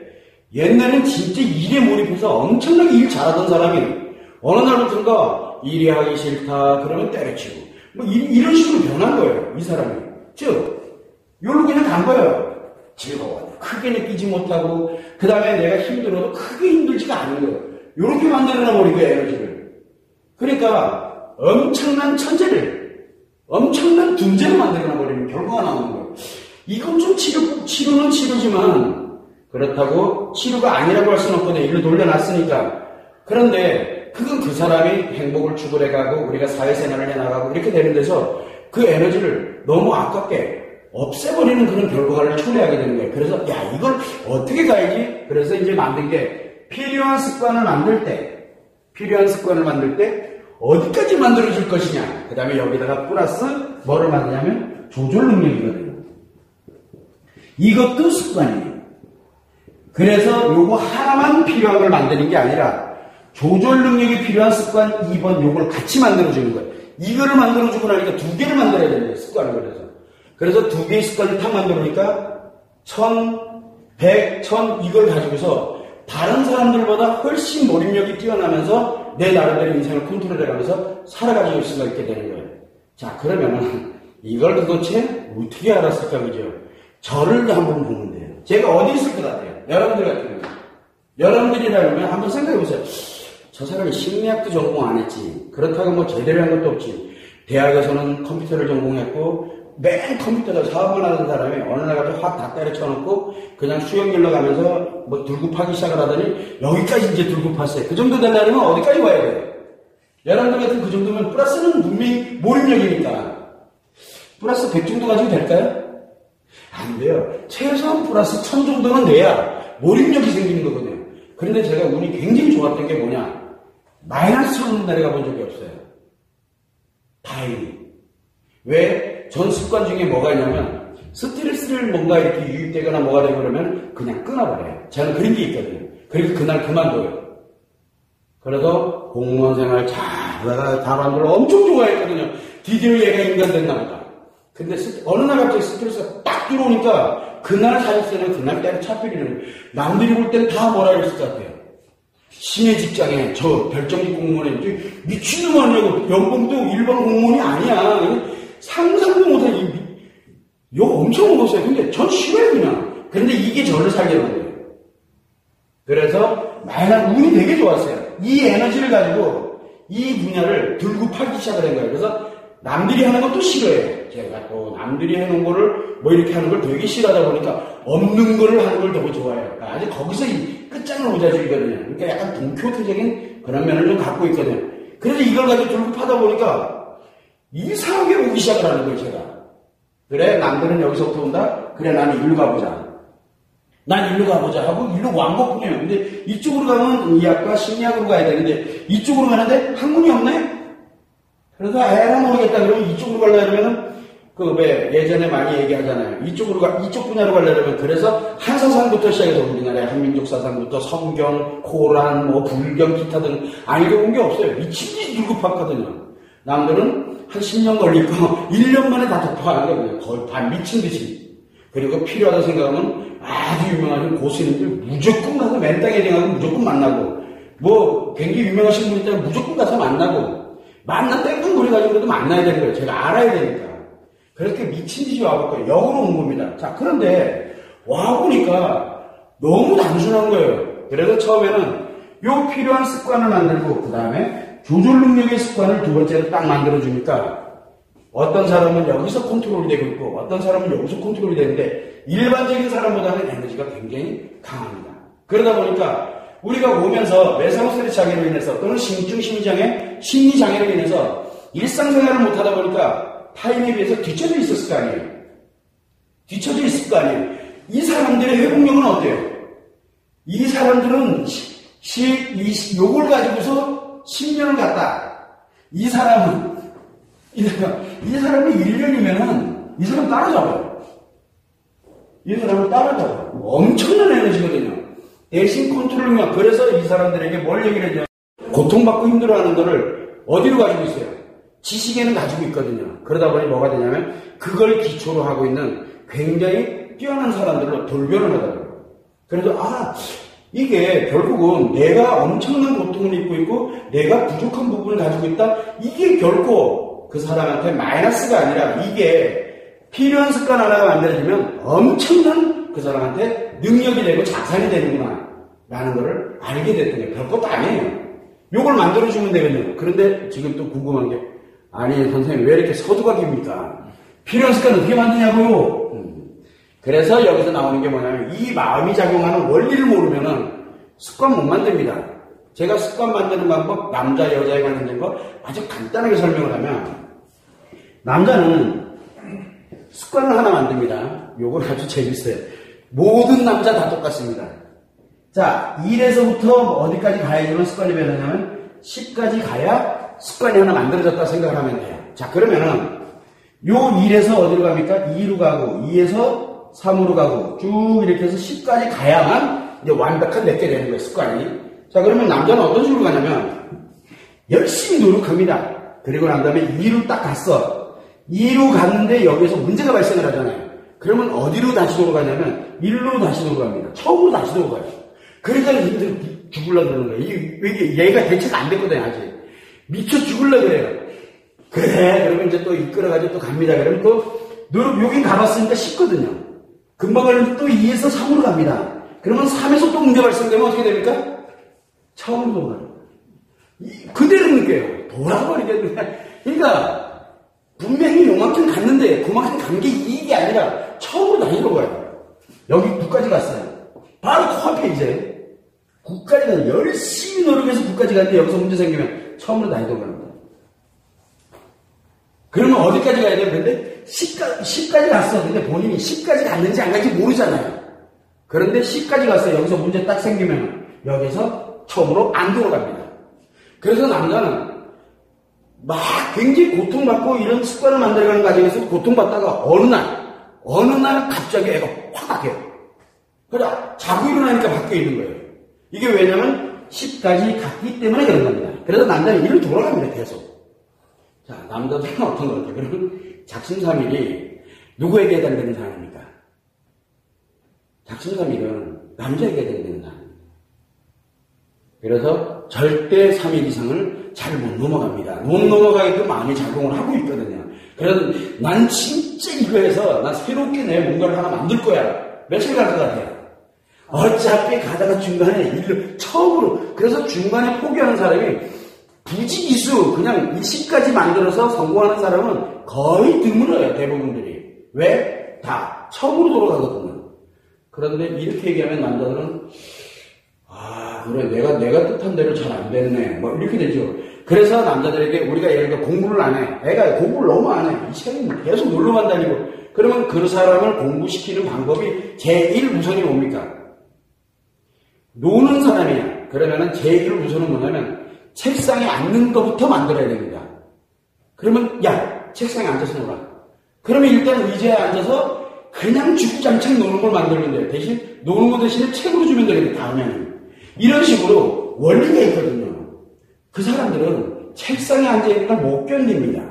옛날엔 진짜 일에 몰입해서 엄청나게 일 잘하던 사람이 어느 날부터인가 일이 하기 싫다 그러면 때려치고 뭐 이런 식으로 변한 거예요. 이 사람이. 즉 요로 그냥 간 거예요. 즐거워. 크게 느끼지 못하고 그 다음에 내가 힘들어도 크게 힘들지가 않은 거예요. 요렇게 만들어놔 버린 거예요. 에너지를. 그러니까 엄청난 천재를, 엄청난 둔재를 만들어놔 버리면 결과가 나오는 거예요. 이건 좀 치료는 치료지만 그렇다고 치료가 아니라고 할 수는 없거든요. 일로 돌려놨으니까. 그런데 그건 그 사람이 행복을 추구해가고 우리가 사회생활을 해나가고 이렇게 되는 데서 그 에너지를 너무 아깝게 없애버리는 그런 결과를 초래하게 되는 거예요. 그래서 야, 이걸 어떻게 가야지? 그래서 이제 만든 게 필요한 습관을 만들 때 어디까지 만들어줄 것이냐. 그 다음에 여기다가 플러스 뭐를 만드냐면 조절 능력이거든요. 이것도 습관이에요. 그래서 요거 하나만 필요한 걸 만드는 게 아니라 조절 능력이 필요한 습관 2번 요걸 같이 만들어주는 거예요. 이거를 만들어주고 나니까 두 개를 만들어야 되는 거예요. 습관을. 그래서 두 개의 습관을 딱 만들어보니까 1000, 100, 1000 이걸 가지고서 다른 사람들보다 훨씬 몰입력이 뛰어나면서 내 나름대로 인생을 컨트롤해가면서 살아가질 수가 있게 되는 거예요. 자, 그러면은 이걸 도대체 어떻게 알았을까, 그죠? 저를 한번 보면 돼요. 제가 어디 있을 것 같아요? 여러분들 같은 경우. 여러분들이라면 한번 생각해보세요. 저 사람이 심리학도 전공 안 했지. 그렇다고 뭐 제대로 한 것도 없지. 대학에서는 컴퓨터를 전공했고 맨 컴퓨터에서 사업을 하는 사람이 어느 날 갑자기 확 다 때려쳐놓고 그냥 수영길로 가면서 뭐 들고 파기 시작을 하더니 여기까지 이제 들고 팠어요. 그 정도 되려면 어디까지 와야 돼요? 여러분들 같은 그 정도면 플러스는 분명히 몰입력이니까. 플러스 100 정도 가지고 될까요? 안 돼요. 최소한 플러스 1000 정도는 돼야 몰입력이 생기는 거거든요. 그런데 제가 운이 굉장히 좋았던 게 뭐냐? 마이너스 1000은 내려가 본 적이 없어요. 다행히. 왜? 전 습관 중에 뭐가 있냐면 스트레스를 뭔가 이렇게 유입되거나 뭐가 되고 그러면 그냥 끊어버려요. 저는 그런 게 있거든요. 그래서 그날 그만둬요. 그래서 공무원 생활 잘하다가 다른 걸 엄청 좋아했거든요. 드디어 얘가 인간 됐나 보다. 근데 어느 날 갑자기 스트레스가 딱 들어오니까 그날 사실은 그날 때려차버리는 거예요. 남들이 볼 때는 다 뭐라 그랬을 것 같아요. 신의 직장에 저 별정직 공무원에 미친놈 아니냐고. 연봉도 일반 공무원이 아니야. 상상도 못한 욕 엄청 먹었어요. 근데 전 싫어요 그냥. 그런데 이게 저를 살게 한 거예요. 그래서 만약 운이 되게 좋았어요. 이 에너지를 가지고 이 분야를 들고 팔기 시작을 한 거예요. 그래서 남들이 하는 것도 싫어해요. 제가 또 남들이 해놓은 거를 뭐 이렇게 하는 걸 되게 싫어하다 보니까 없는 거를 하는 걸 너무 좋아해요. 아직 거기서 이 끝장을 오자주의거든요. 그러니까 약간 동교태적인 그런 면을 좀 갖고 있거든요. 그래서 이걸 가지고 들고 파다 보니까 이상하게 오기 시작을 하는 거예요, 제가. 그래, 남들은 여기서부터 온다? 그래, 나는 일로 가보자. 난 일로 가보자 하고 일로 완 것뿐이에요. 근데 이쪽으로 가면 의학과 심리학으로 가야 되는데 이쪽으로 가는데 학문이 없네? 그래서 에라 모르겠다 그러면 이쪽으로 가려고 하면은 그 왜 예전에 많이 얘기하잖아요. 이쪽 분야로 가려면 그래서 한사상부터 시작해서 우리나라의 한민족 사상부터 성경, 코란, 뭐 불경, 기타 등 알게 온 게 없어요. 미친 듯이 들고 팠거든요. 남들은 한 10년 걸릴 거 1년 만에 다 독파하는 거예요. 거의 다 미친 듯이. 그리고 필요하다 생각하면 아주 유명하신 고수님들 무조건 가서 맨땅에 댕하고 무조건 만나고 뭐 굉장히 유명하신 분이 있다면 무조건 가서 만나고 만났다 끙거리 가지고라도 만나야 되는 거예요. 제가 알아야 되니까. 그렇게 미친 듯이 와봤고요. 역으로 온 겁니다. 자, 그런데 와보니까 너무 단순한 거예요. 그래서 처음에는 요 필요한 습관을 만들고 그 다음에 조절 능력의 습관을 두 번째로 딱 만들어주니까 어떤 사람은 여기서 컨트롤이 되고 있고 어떤 사람은 여기서 컨트롤이 되는데 일반적인 사람보다는 에너지가 굉장히 강합니다. 그러다 보니까 우리가 오면서 외상스트레스 장애로 인해서 또는 신증 심리장애, 심리장애로 인해서 일상생활을 못하다 보니까 타인에 비해서 뒤처져 있었을 거 아니에요. 뒤처져 있을 거 아니에요. 이 사람들의 회복력은 어때요? 이 사람들은 요걸 가지고서 10년을 갔다. 이 사람은 1년이면은 이 사람 따라잡아요. 이 사람을 따라잡아요. 엄청난 에너지거든요. 대신 컨트롤링만. 그래서 이 사람들에게 뭘 얘기를 했냐. 고통받고 힘들어하는 거를 어디로 가지고 있어요? 지식에는 가지고 있거든요. 그러다 보니 뭐가 되냐면 그걸 기초로 하고 있는 굉장히 뛰어난 사람들로 돌변을 하더라고요. 그래서 이게 결국은 내가 엄청난 고통을 입고 있고 내가 부족한 부분을 가지고 있다. 이게 결코 그 사람한테 마이너스가 아니라 이게 필요한 습관 하나가 만들어지면 엄청난 그 사람한테 능력이 되고 자산이 되는구나 라는 거를 알게 됐던 게 별것도 아니에요. 요걸 만들어주면 되거든요. 그런데 지금 또 궁금한 게 아니 선생님 왜 이렇게 서두가 깁니까? 필요한 습관 어떻게 만드냐고요? 그래서 여기서 나오는 게 뭐냐면 이 마음이 작용하는 원리를 모르면은 습관 못 만듭니다. 제가 습관 만드는 방법 남자 여자에 관련된 거 아주 간단하게 설명을 하면 남자는 습관을 하나 만듭니다. 요건 아주 재밌어요. 모든 남자 다 똑같습니다. 자 1에서부터 어디까지 가야지만 습관이 변하냐면 10까지 가야 습관이 하나 만들어졌다 생각을 하면 돼요. 자 그러면은 요 1에서 어디로 갑니까? 2로 가고 2에서 3으로 가고 쭉 이렇게 해서 10까지 가야만 이제 완벽한 맺게 되는 거예요, 습관이. 자, 그러면 남자는 어떤 식으로 가냐면 열심히 노력합니다. 그리고 난 다음에 2로 딱 갔어. 2로 갔는데 여기서 문제가 발생을 하잖아요. 그러면 어디로 다시 돌아가냐면 1로 다시 돌아갑니다. 처음으로 다시 돌아가요. 그러니까 힘들어 죽으려고 그러는 거예요. 얘가 대체가 안 됐거든요, 아직. 미쳐 죽으려고 그래요. 그래, 그러면 이제 또 이끌어가지고 또 갑니다. 그러면 또 여긴 가봤으니까 쉽거든요. 금방 가려면 또 2에서 3으로 갑니다. 그러면 3에서 또 문제 발생되면 어떻게 됩니까? 처음으로 돌아가요. 그대로 느껴요. 돌아버리겠네. 그러니까 분명히 요만큼 갔는데 그만큼 간 게 이익이 아니라 처음으로 다시 돌아가요. 여기 9까지 갔어요. 바로 코앞에 이제 9까지 가요. 열심히 노력해서 9까지 갔는데 여기서 문제 생기면 처음으로 다시 돌아갑니다. 그러면 어디까지 가야 돼요? 근데 10까지 갔어. 근데 본인이 10까지 갔는지 안 갔는지 모르잖아요. 그런데 10까지 갔어요. 여기서 문제 딱 생기면 여기서 처음으로 안 돌아갑니다. 그래서 남자는 막 굉장히 고통받고 이런 습관을 만들어가는 과정에서 고통받다가 어느 날 갑자기 애가 확 바뀌어요. 그러다 자고 일어나니까 바뀌어 있는 거예요. 이게 왜냐면 10까지 갔기 때문에 그런 겁니다. 그래서 남자는 일로 돌아갑니다. 계속. 자, 남자들은 어떤 것 같아요? 그러면 작심삼일이 누구에게 해당되는 사람입니까? 작심삼일은 남자에게 해당되는 사람입니다. 그래서 절대 3일 이상을 잘 못 넘어갑니다. 못 넘어가게끔 마음이 작용을 하고 있거든요. 그래서 난 진짜 이거 해서 난 새롭게 내 뭔가를 하나 만들 거야. 며칠 갈 것 같아요? 어차피 가다가 중간에 처음으로 그래서 중간에 포기하는 사람이 부지기수 그냥 20까지 만들어서 성공하는 사람은 거의 드물어요. 대부분들이. 왜? 다 처음으로 돌아가거든요. 그런데 이렇게 얘기하면 남자들은 그래 내가 뜻한 대로 잘 안 됐네 뭐 이렇게 되죠. 그래서 남자들에게 우리가 예를 들어 공부를 안 해. 애가 공부를 너무 안 해. 이 시간에 계속 놀러만 다니고 그러면 그 사람을 공부시키는 방법이 제일 우선이 뭡니까? 노는 사람이야. 그러면은 제일 우선은 뭐냐면 책상에 앉는 것부터 만들어야 됩니다. 그러면 야 책상에 앉아서 놀아. 그러면 일단 의자에 앉아서 그냥 주구장창 노는 걸 만들면 돼요. 대신 노는 거 대신에 책으로 주면 되겠네. 다음에는 이런 식으로 원리가 있거든요. 그 사람들은 책상에 앉아있는 걸 못 견딥니다.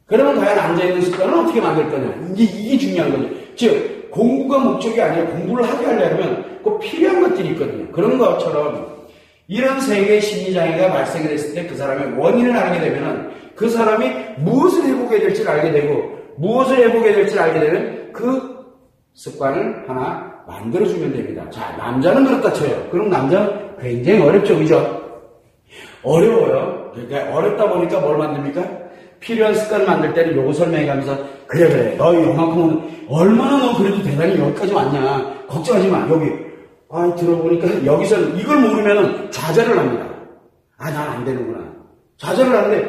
그러면 과연 앉아있는 습관을 어떻게 만들 거냐. 이게 중요한 거죠. 즉 공부가 목적이 아니라 공부를 하게 하려면 꼭 필요한 것들이 있거든요. 그런 것처럼 이런 세 개의 심리장애가 발생이 됐을 때 그 사람의 원인을 알게 되면 그 사람이 무엇을 해보게 될지를 알게 되고 무엇을 해보게 될지를 알게 되면 그 습관을 하나 만들어주면 됩니다. 자, 남자는 그렇다 쳐요. 그럼 남자는 굉장히 어렵죠, 그죠? 어려워요. 그러니까 어렵다 보니까 뭘 만듭니까? 필요한 습관을 만들 때는 요거 설명해가면서 그래 너 요만큼은 얼마나 너 그래도 대단히 여기까지 왔냐 걱정하지 마 여기 들어보니까 여기서는 이걸 모르면은 좌절을 합니다. 난 안 되는구나 좌절을 하는데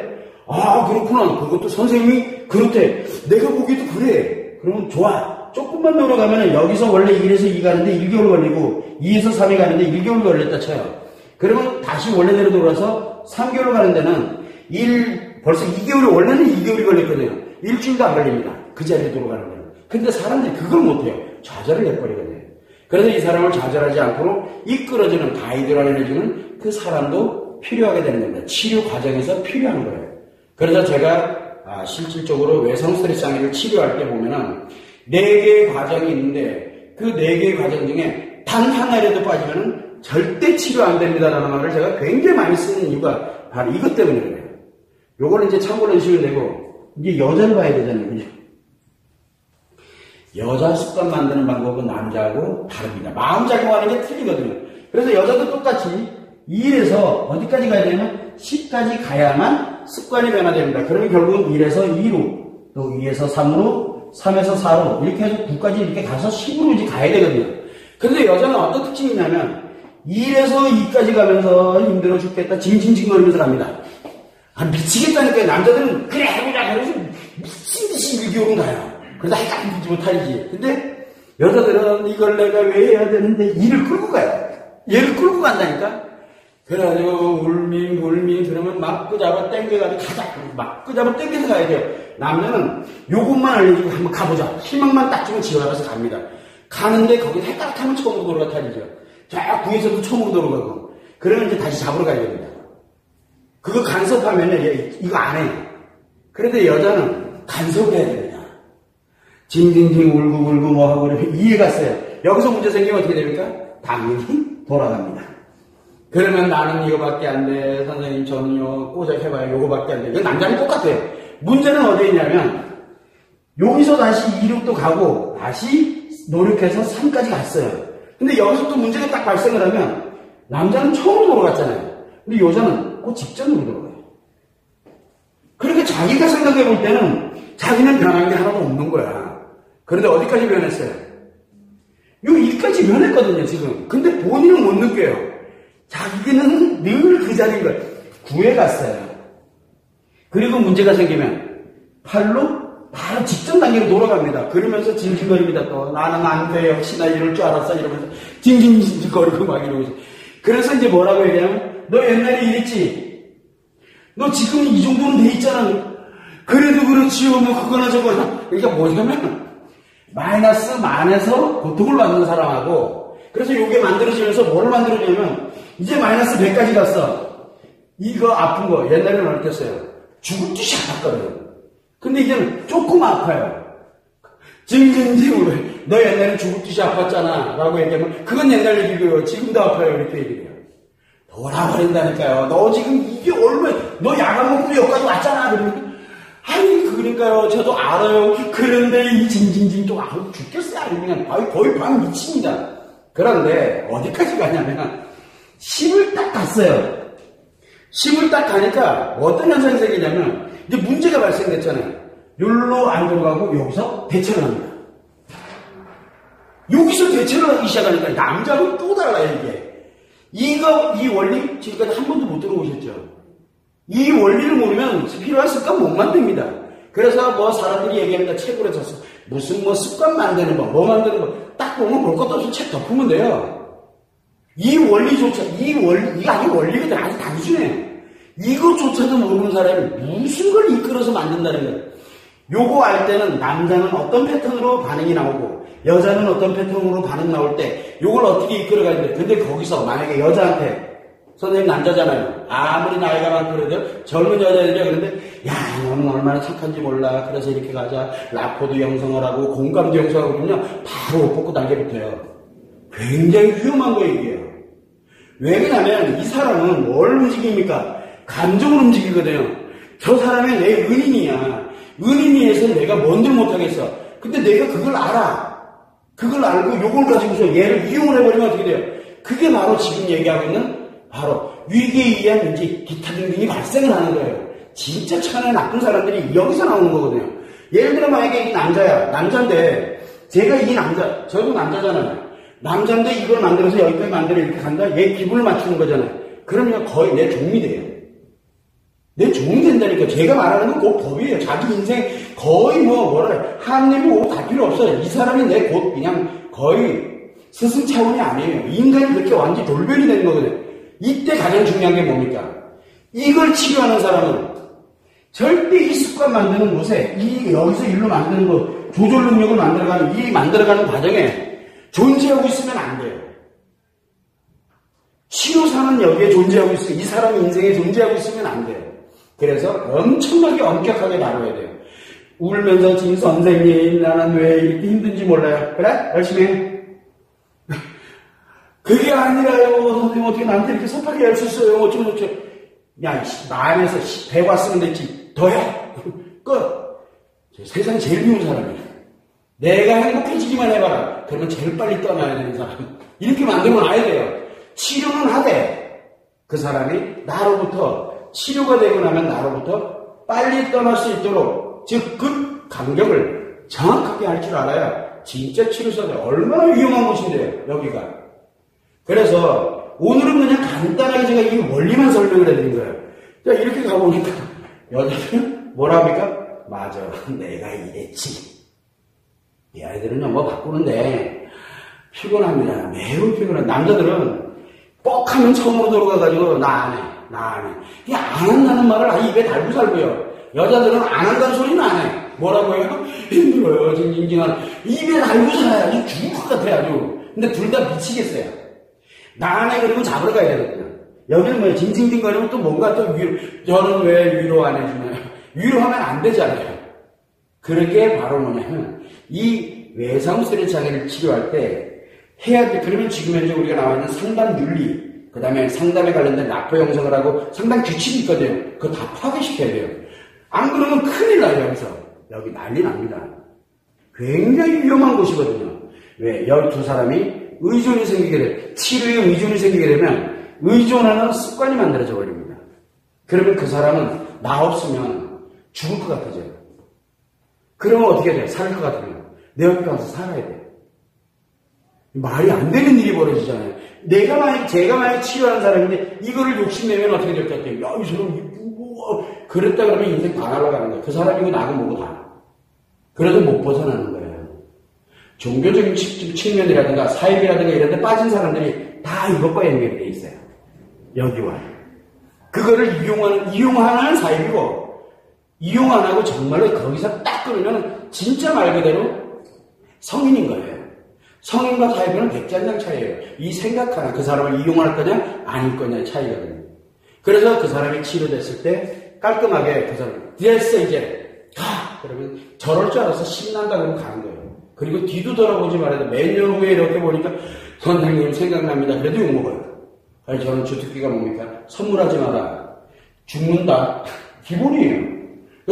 그렇구나 그것도 선생님이 그렇대 내가 보기에도 그래 그러면 좋아 조금만 노력하면은 여기서 원래 1에서 2 가는데 1개월 걸리고 2에서 3이 가는데 1개월 걸렸다 쳐요. 그러면 다시 원래대로 돌아서 3개월 가는 데는 벌써 2개월이, 원래는 2개월이 걸렸거든요. 일주일도 안 걸립니다. 그 자리에 돌아가는 거는. 근데 사람들이 그걸 못해요. 좌절을 해버리거든요. 그래서 이 사람을 좌절하지 않도록 이끌어주는, 가이드를 해주는 그 사람도 필요하게 되는 겁니다. 치료 과정에서 필요한 거예요. 그래서 제가 실질적으로 외성 스트레스 장애를 치료할 때 보면은 4개의 과정이 있는데 그 4개의 과정 중에 단 하나라도 빠지면은 절대 치료 안 됩니다라는 말을 제가 굉장히 많이 쓰는 이유가 바로 이것 때문에 그래요. 요거는 이제 참고로 해주시면 되고, 이제 여자를 봐야 되잖아요. 그죠? 여자 습관 만드는 방법은 남자하고 다릅니다. 마음 작용하는 게 틀리거든요. 그래서 여자도 똑같이 1에서 어디까지 가야 되냐면 10까지 가야만 습관이 변화됩니다. 그러면 결국은 1에서 2로, 또 2에서 3으로, 3에서 4로, 이렇게 해서 9까지 이렇게 가서 10으로 이제 가야 되거든요. 근데 여자는 어떤 특징이 있냐면 1에서 2까지 가면서 힘들어 죽겠다, 징징징거리면서 갑니다. 미치겠다니까. 남자들은 그래 해보자 그래서 미친듯이 1개월은 가요. 그러다 해까지 못하지. 근데 여자들은 이걸 내가 왜 해야 되는데 이를 끌고 가요. 얘를 끌고 간다니까. 그래가지고 울민 그러면 막 끄잡아 땡겨가지고 가자. 막 끄잡아 땡겨서 가야 돼요. 남자는 요것만 알려주고 한번 가보자. 희망만 딱 주면 지어가서 갑니다. 가는데 거기 헷갈락하면 처음으로 돌아가 타리죠. 저 구에서도 처음으로 돌아가고. 그러면 이제 다시 잡으러 가야 됩니다. 그거 간섭하면은 이거 안 해요. 그런데 여자는 간섭을 해야 됩니다. 징징징 울고 뭐 하고 그러면 이해가 갔어요. 여기서 문제 생기면 어떻게 됩니까? 당연히 돌아갑니다. 그러면 나는 이거밖에 안 돼. 선생님 저는요 꼬작해봐요. 이거밖에 안 돼. 이건 남자는 똑같아요. 문제는 어디에 있냐면 여기서 다시 2로 또 가고 다시 노력해서 3까지 갔어요. 근데 여기서 또 문제가 딱 발생을 하면 남자는 처음으로 돌아갔잖아요. 근데 여자는 그 직전으로 돌아가요. 그렇게 자기가 생각해 볼 때는 자기는 변한 게 하나도 없는 거야. 그런데 어디까지 변했어요? 여기까지 변했거든요, 지금. 근데 본인은 못 느껴요. 자기는 늘 그 자리인 거예요. 9에 갔어요. 그리고 문제가 생기면 8로 바로 직전 단계로 돌아갑니다. 그러면서 징징거립니다. 또 나는 안 돼. 역시나 이럴 줄 알았어. 이러면서 징징거리고 막 이러고 있어요. 그래서 이제 뭐라고 얘기하면 너 옛날에 이랬지? 너 지금 이 정도는 돼 있잖아. 그래도 그렇지요. 뭐 그거나 저거나. 그러니까 뭐냐면 마이너스 만에서 고통을 받는 사람하고 그래서 이게 만들어지면서 뭐를 만들어지냐면 이제 마이너스 100까지 갔어. 이거 아픈 거 옛날에는 어땠어요? 죽을 듯이 아팠거든요. 근데 이제는 조금 아파요. 징징징 너 옛날에는 죽을 듯이 아팠잖아 라고 얘기하면 그건 옛날 얘기고요. 지금도 아파요. 이렇게 얘기해요. 돌아버린다니까요. 너 지금 이게 얼마나 너 야간 먹고 여기까지 왔잖아. 그러면 아니 그러니까요. 저도 알아요. 그런데 이 징징징 좀 죽겠어요. 그냥 거의 방 미칩니다. 그런데 어디까지 가냐면 10을 딱 갔어요. 10을 딱 가니까 어떤 현상이 생기냐면 이제 문제가 발생됐잖아요. 여기로 안 들어가고 여기서 대처를 합니다. 여기서 대처를 하기 시작하니까 남자는 또 달라요 이게. 이 원리 지금까지 한 번도 못 들어보셨죠? 이 원리를 모르면 필요한 습관 못 만듭니다. 그래서 뭐 사람들이 얘기합니다. 책으로 쳤어. 무슨 뭐 습관 만드는 법, 뭐 만드는 법. 딱 보면 볼 것도 없이 책 덮으면 돼요. 이 원리조차, 이게 아주 원리거든. 아주 단순해요. 이것조차도 모르는 사람이 무슨 걸 이끌어서 만든다는 거예요. 요거 알 때는 남자는 어떤 패턴으로 반응이 나오고 여자는 어떤 패턴으로 반응 나올 때 요걸 어떻게 이끌어가야 돼. 근데 거기서 만약에 여자한테 선생님 남자잖아요. 아무리 나이가 많고 그래도 젊은 여자들이야. 그런데 야 너는 얼마나 착한지 몰라. 그래서 이렇게 가자. 라포도 형성을 하고 공감도 형성하고 그러면 바로 옷 벗고 날개붙어요. 굉장히 위험한 거 얘기예요. 왜 그러냐면 이 사람은 뭘 움직입니까? 감정을 움직이거든요. 저 사람이 내 은인이야. 은인이에서 내가 뭔들 못하겠어. 근데 내가 그걸 알아. 그걸 알고 요걸 가지고서 얘를 이용을 해버리면 어떻게 돼요? 그게 바로 지금 얘기하고 있는 바로 위기에 의한 이제 기타 등등이 발생을 하는 거예요. 진짜 천하의 나쁜 사람들이 여기서 나오는 거거든요. 예를 들어 만약에 이 남자인데 제가 이 남자, 저도 남자잖아요. 남자인데 이걸 만들어서 여기까지 만들어 이렇게 간다? 얘 기분을 맞추는 거잖아요. 그러면 거의 내 종이 돼요. 내 종이 된다니까. 제가 말하는 건 곧 법이에요. 자기 인생 거의 한입이 다 필요 없어요. 이 사람이 내 곧 그냥 거의 스승 차원이 아니에요. 인간이 그렇게 완전히 돌변이 되는 거거든요. 이때 가장 중요한 게 뭡니까? 이걸 치료하는 사람은 절대 이 습관 만드는 곳에 여기서 일로 만드는 거 조절 능력을 만들어가는 과정에 존재하고 있으면 안 돼요. 치료사는 여기에 존재하고 있어요. 이 사람 인생에 존재하고 있으면 안 돼요. 그래서 엄청나게 엄격하게 다뤄야 돼요. 울면서 진 선생님 나는 왜 이렇게 힘든지 몰라요. 그래? 열심히 해. 그게 아니라요. 선생님 어떻게 나한테 이렇게 섭하게 할 수 있어요. 어쩌면 야, 마음에서 100 왔으면 됐지. 더해. 끝. 세상 제일 미운 사람이에요. 내가 행복해지기만 해봐라. 그러면 제일 빨리 떠나야 되는 사람. 이렇게 만들면 아야 돼요. 치료는 하되 그 사람이 나로부터 치료가 되고 나면 나로부터 빨리 떠날 수 있도록 즉 그 간격을 정확하게 할 줄 알아야 진짜 치료사들 얼마나 위험한 곳인데요. 여기가. 그래서 오늘은 그냥 간단하게 제가 이 원리만 설명을 해드린 거예요. 자, 이렇게 가보니까 여자들은 뭐라 합니까? 맞아. 내가 이랬지. 이 아이들은요, 뭐 바꾸는데 피곤합니다. 매우 피곤해. 남자들은 뻑하면 처음으로 들어가가지고 나 안 해. 그냥 안 한다는 말을 아예 입에 달고 살고요. 여자들은 안 한다는 소리는 안 해. 뭐라고 해요? 힘들어요. 징징징한 입에 달고 살아요. 아주 죽을 것 같아요. 아주. 근데 둘 다 미치겠어요. 나 안 해. 그러면 잡으러 가야 되거든요. 여기는 뭐 징징징거리면 또 뭔가 또 저는 왜 위로 안 해주나요? 위로하면 안 되잖아요. 그러게 바로 뭐냐면 이 외상수리 장애를 치료할 때 해야 돼. 그러면 지금 현재 우리가 나와 있는 상담 윤리, 그 다음에 상담에 관련된 납부 형성을 하고 상담 규칙이 있거든요. 그거 다 파괴시켜야 돼요. 안 그러면 큰일 나요, 여기서. 여기 난리 납니다. 굉장히 위험한 곳이거든요. 왜? 여기 두 사람이 의존이 생기게 돼. 치료에 의존이 생기게 되면 의존하는 습관이 만들어져 버립니다. 그러면 그 사람은 나 없으면 죽을 것 같아져요. 그러면 어떻게 돼요? 살 것 같으면 내 옆에 가서 살아야 돼요. 말이 안 되는 일이 벌어지잖아요. 제가 만약 치료하는 사람인데 이거를 욕심내면 어떻게 될 것 같아요? 야, 이 사람 이쁘고 그랬다 그러면 인생 다 날아가는 거예요. 그 사람이고 나고 뭐고 다. 그래도 못 벗어나는 거예요. 종교적인 측면이라든가 사입이라든가 이런 데 빠진 사람들이 다 이것과 연결이 돼 있어요. 여기와. 그거를 이용하는 사입이고 이용 안 하고 정말로 거기서 딱 끊으면 진짜 말 그대로 성인인 거예요. 성인과 사이비는 백전장 차이예요. 이 생각 하나, 그 사람을 이용할 거냐 아닐 거냐의 차이거든요. 그래서 그 사람이 치료됐을 때 깔끔하게 그 사람 됐어 이제 가! 그러면 저럴 줄 알아서 신난다 그러면 가는 거예요. 그리고 뒤도 돌아보지 말아도 몇 년 후에 이렇게 보니까 선생님 생각납니다. 그래도 욕먹어요. 아니 저는 주특기가 뭡니까? 선물하지 마라. 죽는다. 기본이에요.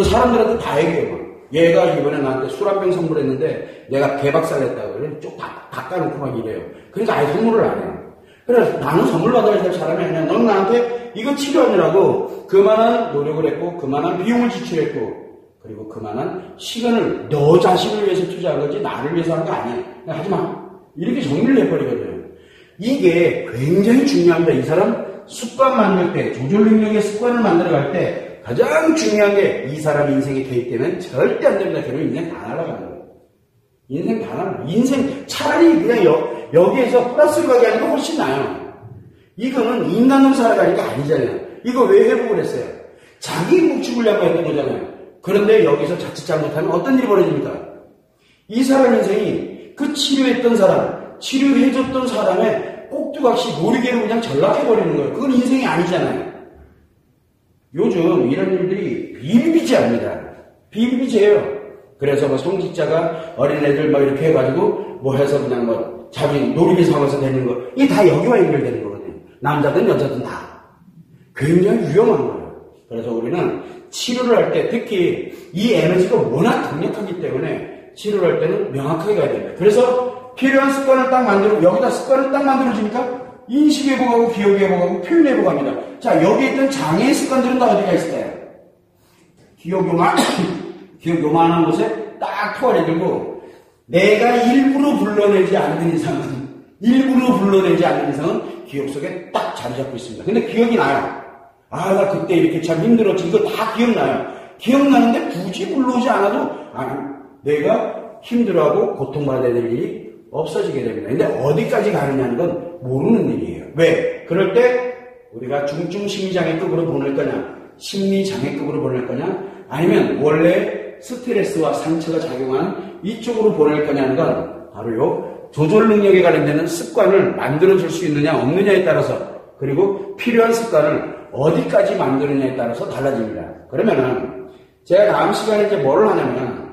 사람들한테 다 얘기해요. 얘가 이번에 나한테 술 한 병 선물했는데 내가 개박살 냈다고 그래. 쭉 닦아놓고 막 이래요. 그러니까 아예 선물을 안 해요. 그래서 나는 선물 받아야 될 사람이 아니야. 넌 나한테 이거 치료하느라고 그만한 노력을 했고 그만한 비용을 지출했고 그리고 그만한 시간을 너 자신을 위해서 투자한 거지 나를 위해서 한 거 아니야. 하지마. 이렇게 정리를 해버리거든요. 이게 굉장히 중요합니다. 이 사람 습관 만들 때 조절 능력의 습관을 만들어갈 때 가장 중요한 게 이 사람 인생에 개입되면 절대 안 됩니다. 그러면 인생 다 날아가는 거예요. 인생 다 날아가는 거예요. 인생 차라리 그냥 여기에서 플러스로 가게 하는 거 훨씬 나아요. 이거는 인간으로 살아가니까 아니잖아요. 이거 왜 회복을 했어요? 자기 묵축을 위한 했던 거잖아요. 그런데 여기서 자칫 잘못하면 어떤 일이 벌어집니까? 이 사람 인생이 그 치료했던 사람, 치료해줬던 사람의 꼭두각시 놀이개로 그냥 전락해버리는 거예요. 그건 인생이 아니잖아요. 요즘 이런 일들이 비일비재합니다. 비일비재예요. 그래서 뭐 성직자가 어린애들 뭐 이렇게 해가지고 뭐 해서 그냥 뭐 자기 놀이개 삼아서 되는 거 이게 다 여기와 연결되는 거거든요. 남자든 여자든 다. 굉장히 위험한 거예요. 그래서 우리는 치료를 할 때 특히 이 에너지가 워낙 강력하기 때문에 치료를 할 때는 명확하게 가야 됩니다. 그래서 필요한 습관을 딱 만들어, 여기다 습관을 딱 만들어주니까 인식회복하고 기억회복하고 표현회복합니다. 자, 여기에 있던 장애의 습관들은 다 어디가 있을까요? 기억 요만한 곳에 딱 토아리 들고 내가 일부러 불러내지 않는 이상은 기억 속에 딱 자리 잡고 있습니다. 근데 기억이 나요. 아, 나 그때 이렇게 참 힘들었지. 이거 다 기억나요. 기억나는데 굳이 불러오지 않아도 내가 힘들어하고 고통받아야 될 일이 없어지게 됩니다. 근데 어디까지 가느냐는 건 모르는 일이에요. 왜? 그럴 때 우리가 중증 심리장애급으로 보낼 거냐, 심리장애급으로 보낼 거냐, 아니면 원래 스트레스와 상처가 작용한 이쪽으로 보낼 거냐는 건 바로 요 조절 능력에 관련되는 습관을 만들어줄 수 있느냐 없느냐에 따라서, 그리고 필요한 습관을 어디까지 만드느냐에 따라서 달라집니다. 그러면은 제가 다음 시간에 이제 뭘 하냐면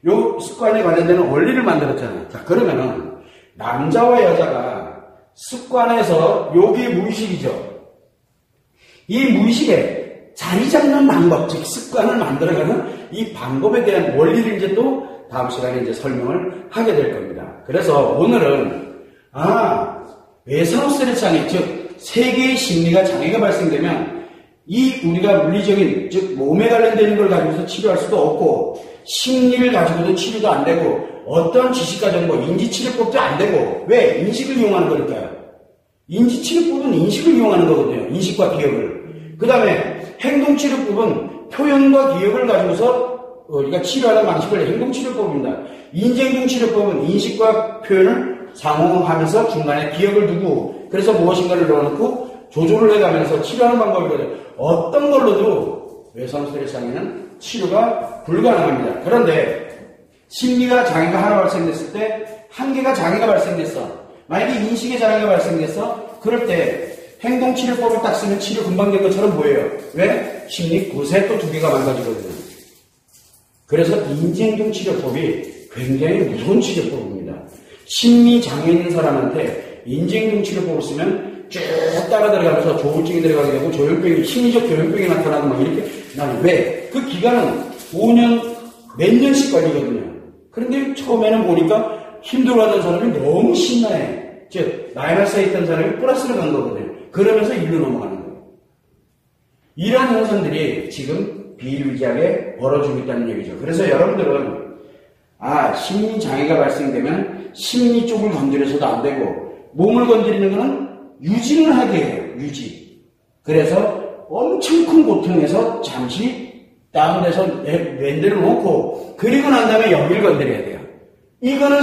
요 습관에 관련되는 원리를 만들었잖아요. 자, 그러면은 남자와 여자가 습관에서 요게 무의식이죠. 이 무의식에 자리 잡는 방법, 즉 습관을 만들어가는 이 방법에 대한 원리를 이제 또 다음 시간에 이제 설명을 하게 될 겁니다. 그래서 오늘은 외상후 스트레스 장애, 즉 세계의 심리가 장애가 발생되면 이 우리가 물리적인, 즉 몸에 관련되는 걸 가지고서 치료할 수도 없고 심리를 가지고도 치료도 안 되고 어떤 지식과 정보, 인지치료법도 안 되고, 왜? 인식을 이용하는 거니까요. 인지치료법은 인식을 이용하는 거거든요. 인식과 기억을. 그 다음에 행동치료법은 표현과 기억을 가지고서 우리가 치료하는 방식을 행동치료법입니다. 인지행동치료법은 인식과 표현을 상호하면서 중간에 기억을 두고 그래서 무엇인가를 넣어놓고 조절을 해가면서 치료하는 방법이거든요. 어떤 걸로도 외상후 스트레스 장애는 치료가 불가능합니다. 그런데 심리가 장애가 하나 발생됐을 때 한 개가 장애가 발생됐어. 만약에 인식의 장애가 발생됐어. 그럴 때 행동치료법을 딱 쓰면 치료 금방 된 것처럼 보여요. 왜? 심리 곳에 또 두 개가 망가지거든요. 그래서 인지행동치료법이 굉장히 무서운 치료법입니다. 심리장애 있는 사람한테 인지행동치료법을 쓰면 쭉 따라 들어가면서 조울증이 들어가게 되고 조현병이, 심리적 조현병이 나타나고 막 이렇게 나는 왜? 그 기간은 5년, 몇 년씩 걸리거든요. 그런데 처음에는 보니까 힘들어하던 사람이 너무 신나해. 즉, 마이너스에 있던 사람이 플러스로 간 거거든요. 그러면서 일로 넘어가는 거예요. 이런 현상들이 지금 비일비재하게 벌어지고 있다는 얘기죠. 그래서 여러분들은 심리장애가 발생되면 심리 쪽을 건드려서도 안 되고 몸을 건드리는 거는 유지를 하게 해요. 유지. 그래서 엄청 큰 고통에서 잠시 다운돼서 왼대를 놓고 그리고 난 다음에 여기를 건드려야 돼요. 이거는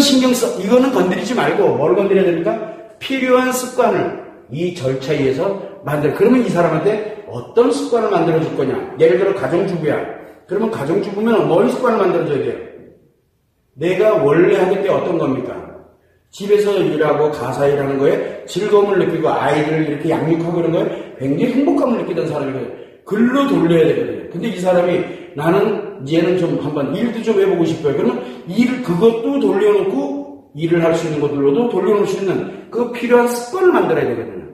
이거는 건드리지 말고 뭘 건드려야 됩니까? 필요한 습관을 이 절차에 의해서 그러면 이 사람한테 어떤 습관을 만들어줄 거냐? 예를 들어 가정주부야. 그러면 가정주부면 뭘 습관을 만들어줘야 돼요? 내가 원래 하던 게 어떤 겁니까? 집에서 일하고 가사 일하는 거에 즐거움을 느끼고 아이를 이렇게 양육하고 그런 거에 굉장히 행복감을 느끼던 사람이거든요. 글로 돌려야 되거든요. 근데 이 사람이 나는 이제는 좀 한번 일도 좀 해보고 싶어요. 그러면 그것도 돌려놓고 일을 할 수 있는 것들로도 돌려놓을 수 있는 그 필요한 습관을 만들어야 되거든요.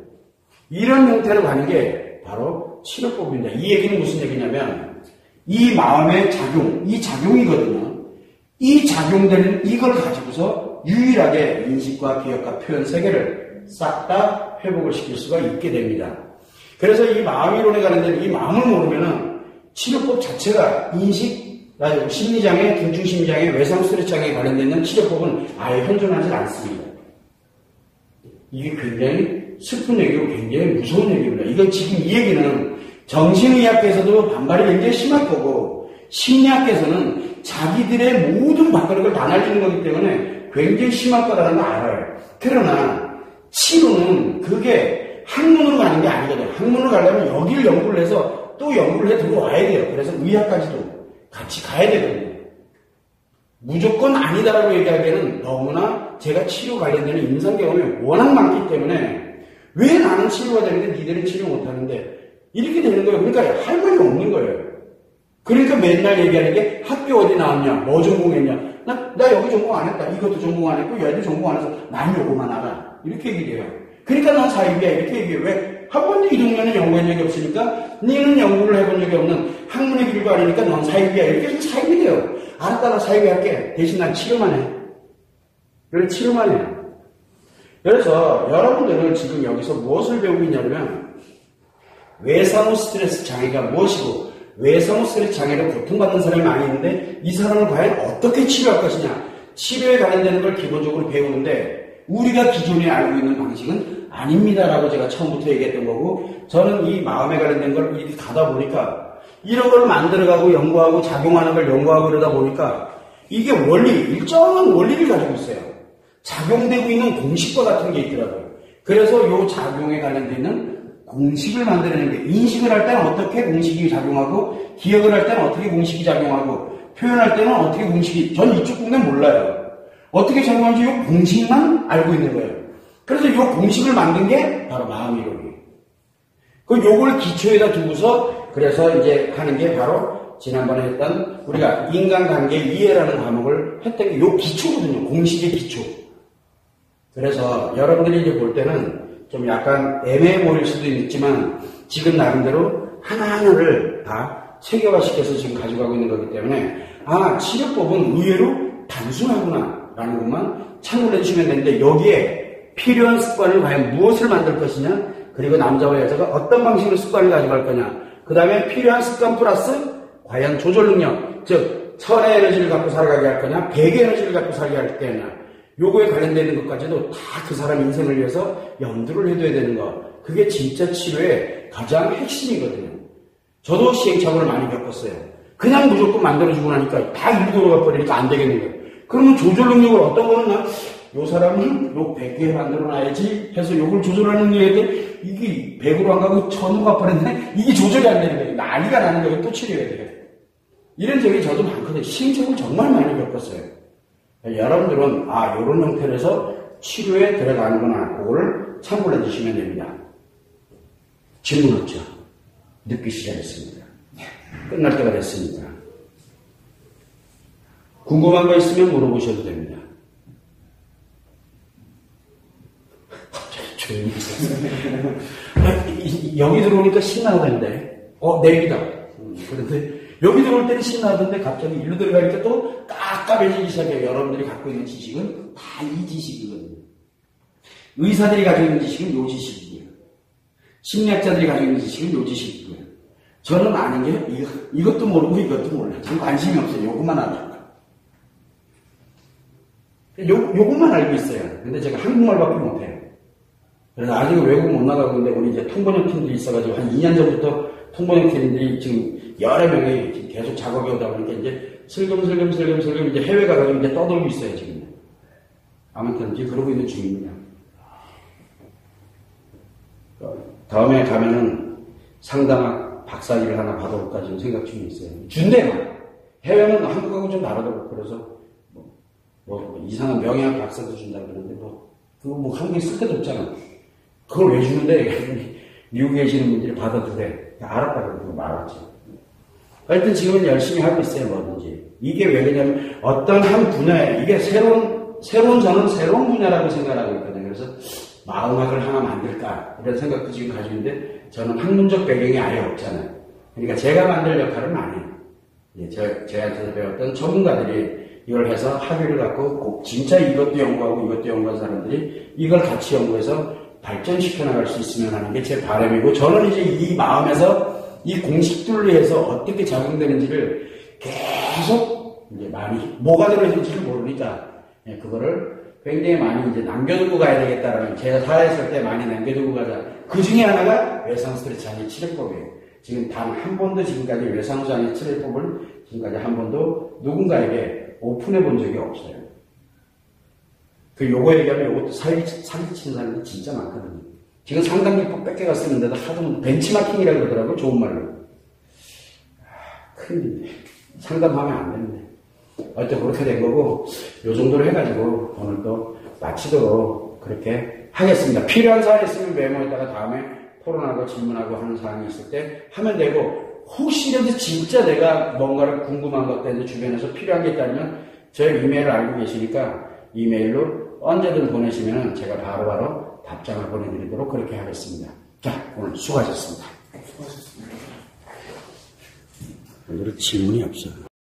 이런 형태로 가는 게 바로 치료법입니다. 이 얘기는 무슨 얘기냐면 이 마음의 작용, 이 작용이거든요. 이 작용되는 이걸 가지고서 유일하게 인식과 기억과 표현 세계를 싹 다 회복을 시킬 수가 있게 됩니다. 그래서 이 마음이론에 관련된 이 마음을 모르면은 치료법 자체가 심리장애, 중증심리장애, 외상후 스트레스 장애에 관련된 치료법은 아예 현존하지 않습니다. 이게 굉장히 슬픈 얘기고 굉장히 무서운 얘기입니다. 이건 지금 이 얘기는 정신의학계에서도 반발이 굉장히 심할 거고 심리학계에서는 자기들의 모든 밥그릇을 다 날리는 거기 때문에 굉장히 심할 거라는 걸 알아요. 그러나 치료는 그게 학문으로 가는 게 아니거든요. 학문으로 가려면 여기를 연구를 해서 또 연구를 해 들어와야 돼요. 그래서 의학까지도 같이 가야 되거든요. 무조건 아니다라고 얘기하기에는 너무나 제가 치료 관련되는 임상 경험이 워낙 많기 때문에 왜 나는 치료가 되는데 니들은 치료 못하는데 이렇게 되는 거예요. 그러니까 할 말이 없는 거예요. 그러니까 맨날 얘기하는 게 학교 어디 나왔냐, 뭐 전공했냐. 나 여기 전공 안 했다. 이것도 전공 안 했고 얘도 전공 안 해서 난 요거만 알아. 이렇게 얘기해요. 그러니까 넌 사입이야. 이렇게 얘기해. 왜? 한 번도 이 동네는 연구한 적이 없으니까 니는 연구를 해본 적이 없는 학문의 길도 아니니까 넌 사입이야. 이렇게 해서 사입이 돼요. 알았다, 나 사입이 할게. 대신 난 치료만 해. 그걸 치료만 해요. 그래서 여러분들은 지금 여기서 무엇을 배우고 있냐면 외상후 스트레스 장애가 무엇이고 외상후 스트레스 장애로 고통받는 사람이 많이 있는데 이 사람을 과연 어떻게 치료할 것이냐 치료에 관련되는 걸 기본적으로 배우는데 우리가 기존에 알고 있는 방식은 아닙니다라고 제가 처음부터 얘기했던 거고 저는 이 마음에 관련된 걸 이렇게 가다 보니까 이런 걸 만들어가고 연구하고 작용하는 걸 연구하고 그러다 보니까 이게 일정한 원리를 가지고 있어요. 작용되고 있는 공식과 같은 게 있더라고요. 그래서 이 작용에 관련되어 있는 공식을 만들어내는 게 인식을 할 때는 어떻게 공식이 작용하고 기억을 할 때는 어떻게 공식이 작용하고 표현할 때는 어떻게 공식이 전 이쪽 부분은 몰라요. 어떻게 작용하는지 이 공식만 알고 있는 거예요. 그래서 이 공식을 만든 게 바로 마음이론이에요. 요걸 기초에다 두고서 그래서 이제 하는 게 바로 지난번에 했던 우리가 인간관계 이해라는 과목을 했던 게 요 기초거든요. 공식의 기초. 그래서 여러분들이 이제 볼 때는 좀 약간 애매해 보일 수도 있지만 지금 나름대로 하나하나를 다 체계화시켜서 지금 가져가고 있는 거기 때문에 치료법은 의외로 단순하구나 라는 것만 참고를 해주시면 되는데 여기에 필요한 습관을 과연 무엇을 만들 것이냐 그리고 남자와 여자가 어떤 방식으로 습관을 가져갈 거냐 그 다음에 필요한 습관 플러스 과연 조절 능력 즉 천의 에너지를 갖고 살아가게 할 거냐 백의 에너지를 갖고 살게 할 거냐 요거에 관련되는 것까지도 다 그 사람 인생을 위해서 염두를 해둬야 되는 거 그게 진짜 치료의 가장 핵심이거든요. 저도 시행착오를 많이 겪었어요. 그냥 무조건 만들어주고 나니까 다 일로 돌아가 버리니까 안 되겠는 거예요. 그러면 조절 능력을 어떤 거는 요 사람은 요 100개 만들어놔야지 해서 요걸 조절하는 능력인데 이게 100으로 안 가고 1000으로 가버렸네 이게 조절이 안 되는 거예요. 난리가 나는 거예요. 또 치료해야 돼요. 이런 적이 저도 많거든요. 시행착오를 정말 많이 겪었어요. 여러분들은 요런 형태로서 치료에 들어가는구나 그거를 참고를 해주시면 됩니다. 질문 없죠? 늦기 시작했습니다. 끝날 때가 됐습니다. 궁금한 거 있으면 물어보셔도 됩니다. 조용히 있었어요. 여기 들어오니까 신나던데 내일이다. 그런데 여기 들어올 때는 신나던데 갑자기 일로 들어가니까 또 깝깝해지기 시작해요. 여러분들이 갖고 있는 지식은 다 이 지식이거든요. 의사들이 가지고 있는 지식은 요 지식이에요. 심리학자들이 가지고 있는 지식은 요 지식이고요. 저는 아는 게 이것도 모르고 이것도 몰라요. 저는 관심이 없어요. 요것만 알아요. 요것만 알고 있어요. 근데 제가 한국말밖에 못해요. 그래서 아직은 외국 못 나가고 있는데 우리 이제 통번역 팀들이 있어가지고 한 2년 전부터 통번역 팀들이 지금 여러 명이 계속 작업이 오다 보니까 이제 슬금슬금 이제 해외 가가지고 이제 떠돌고 있어요, 지금. 아무튼 이제 그러고 있는 중입니다. 다음에 가면은 상담학 박사일을 하나 받아볼까 지금 생각 중에 있어요. 준대요. 해외는 한국하고 좀 다르더라고. 그래서 뭐 이상한 명예학 박사도 준다고 그러는데 그거 뭐 한국에 쓸 데도 없잖아. 그걸 왜 주는데 미국에 계시는 분들이 받아도 돼. 알았다 그러고 말았지. 하여튼 지금은 열심히 하고 있어요, 뭐든지. 이게 왜 그러냐면 어떤 한 분야에 이게 저는 새로운 분야라고 생각하고 있거든요. 그래서 마음학을 하나 만들까 이런 생각도 지금 가지고 있는데 저는 학문적 배경이 아예 없잖아요. 그러니까 제가 만들 역할은 아니에요. 저한테서 배웠던 전문가들이 이걸 해서 학위를 갖고 꼭 진짜 이것도 연구하고 이것도 연구한 사람들이 이걸 같이 연구해서 발전시켜 나갈 수 있으면 하는 게 제 바람이고 저는 이제 이 마음에서 이 공식들로 해서 어떻게 작용되는지를 계속 이제 많이 뭐가 들어있는지를 모르니까 그거를 굉장히 많이 이제 남겨두고 가야 되겠다라는 제가 살아있을 때 많이 남겨두고 가자. 그 중에 하나가 외상 스트레스 장애 치료법이에요. 지금 단 한 번도 지금까지 외상 장애 치료법을 지금까지 한 번도 누군가에게 오픈해 본 적이 없어요. 요거 얘기하면 요것도 사기치는 사람들이 진짜 많거든요. 지금 상담기법 뺏겨가 쓰는데도 하도 벤치마킹이라고 그러더라고요. 좋은 말로. 큰일인데. 상담하면 안 되는데. 어쨌든 그렇게 된 거고 요 정도로 해가지고 오늘 또 마치도록 그렇게 하겠습니다. 필요한 사안이 있으면 메모에다가 다음에 토론하고 질문하고 하는 사안이 있을 때 하면 되고 혹시라도 진짜 내가 뭔가를 궁금한 것들 주변에서 필요한 게 있다면 저희 이메일을 알고 계시니까 이메일로 언제든 보내시면 제가 바로바로 답장을 보내드리도록 그렇게 하겠습니다. 자, 오늘 수고하셨습니다. 오늘은 질문이 없어요.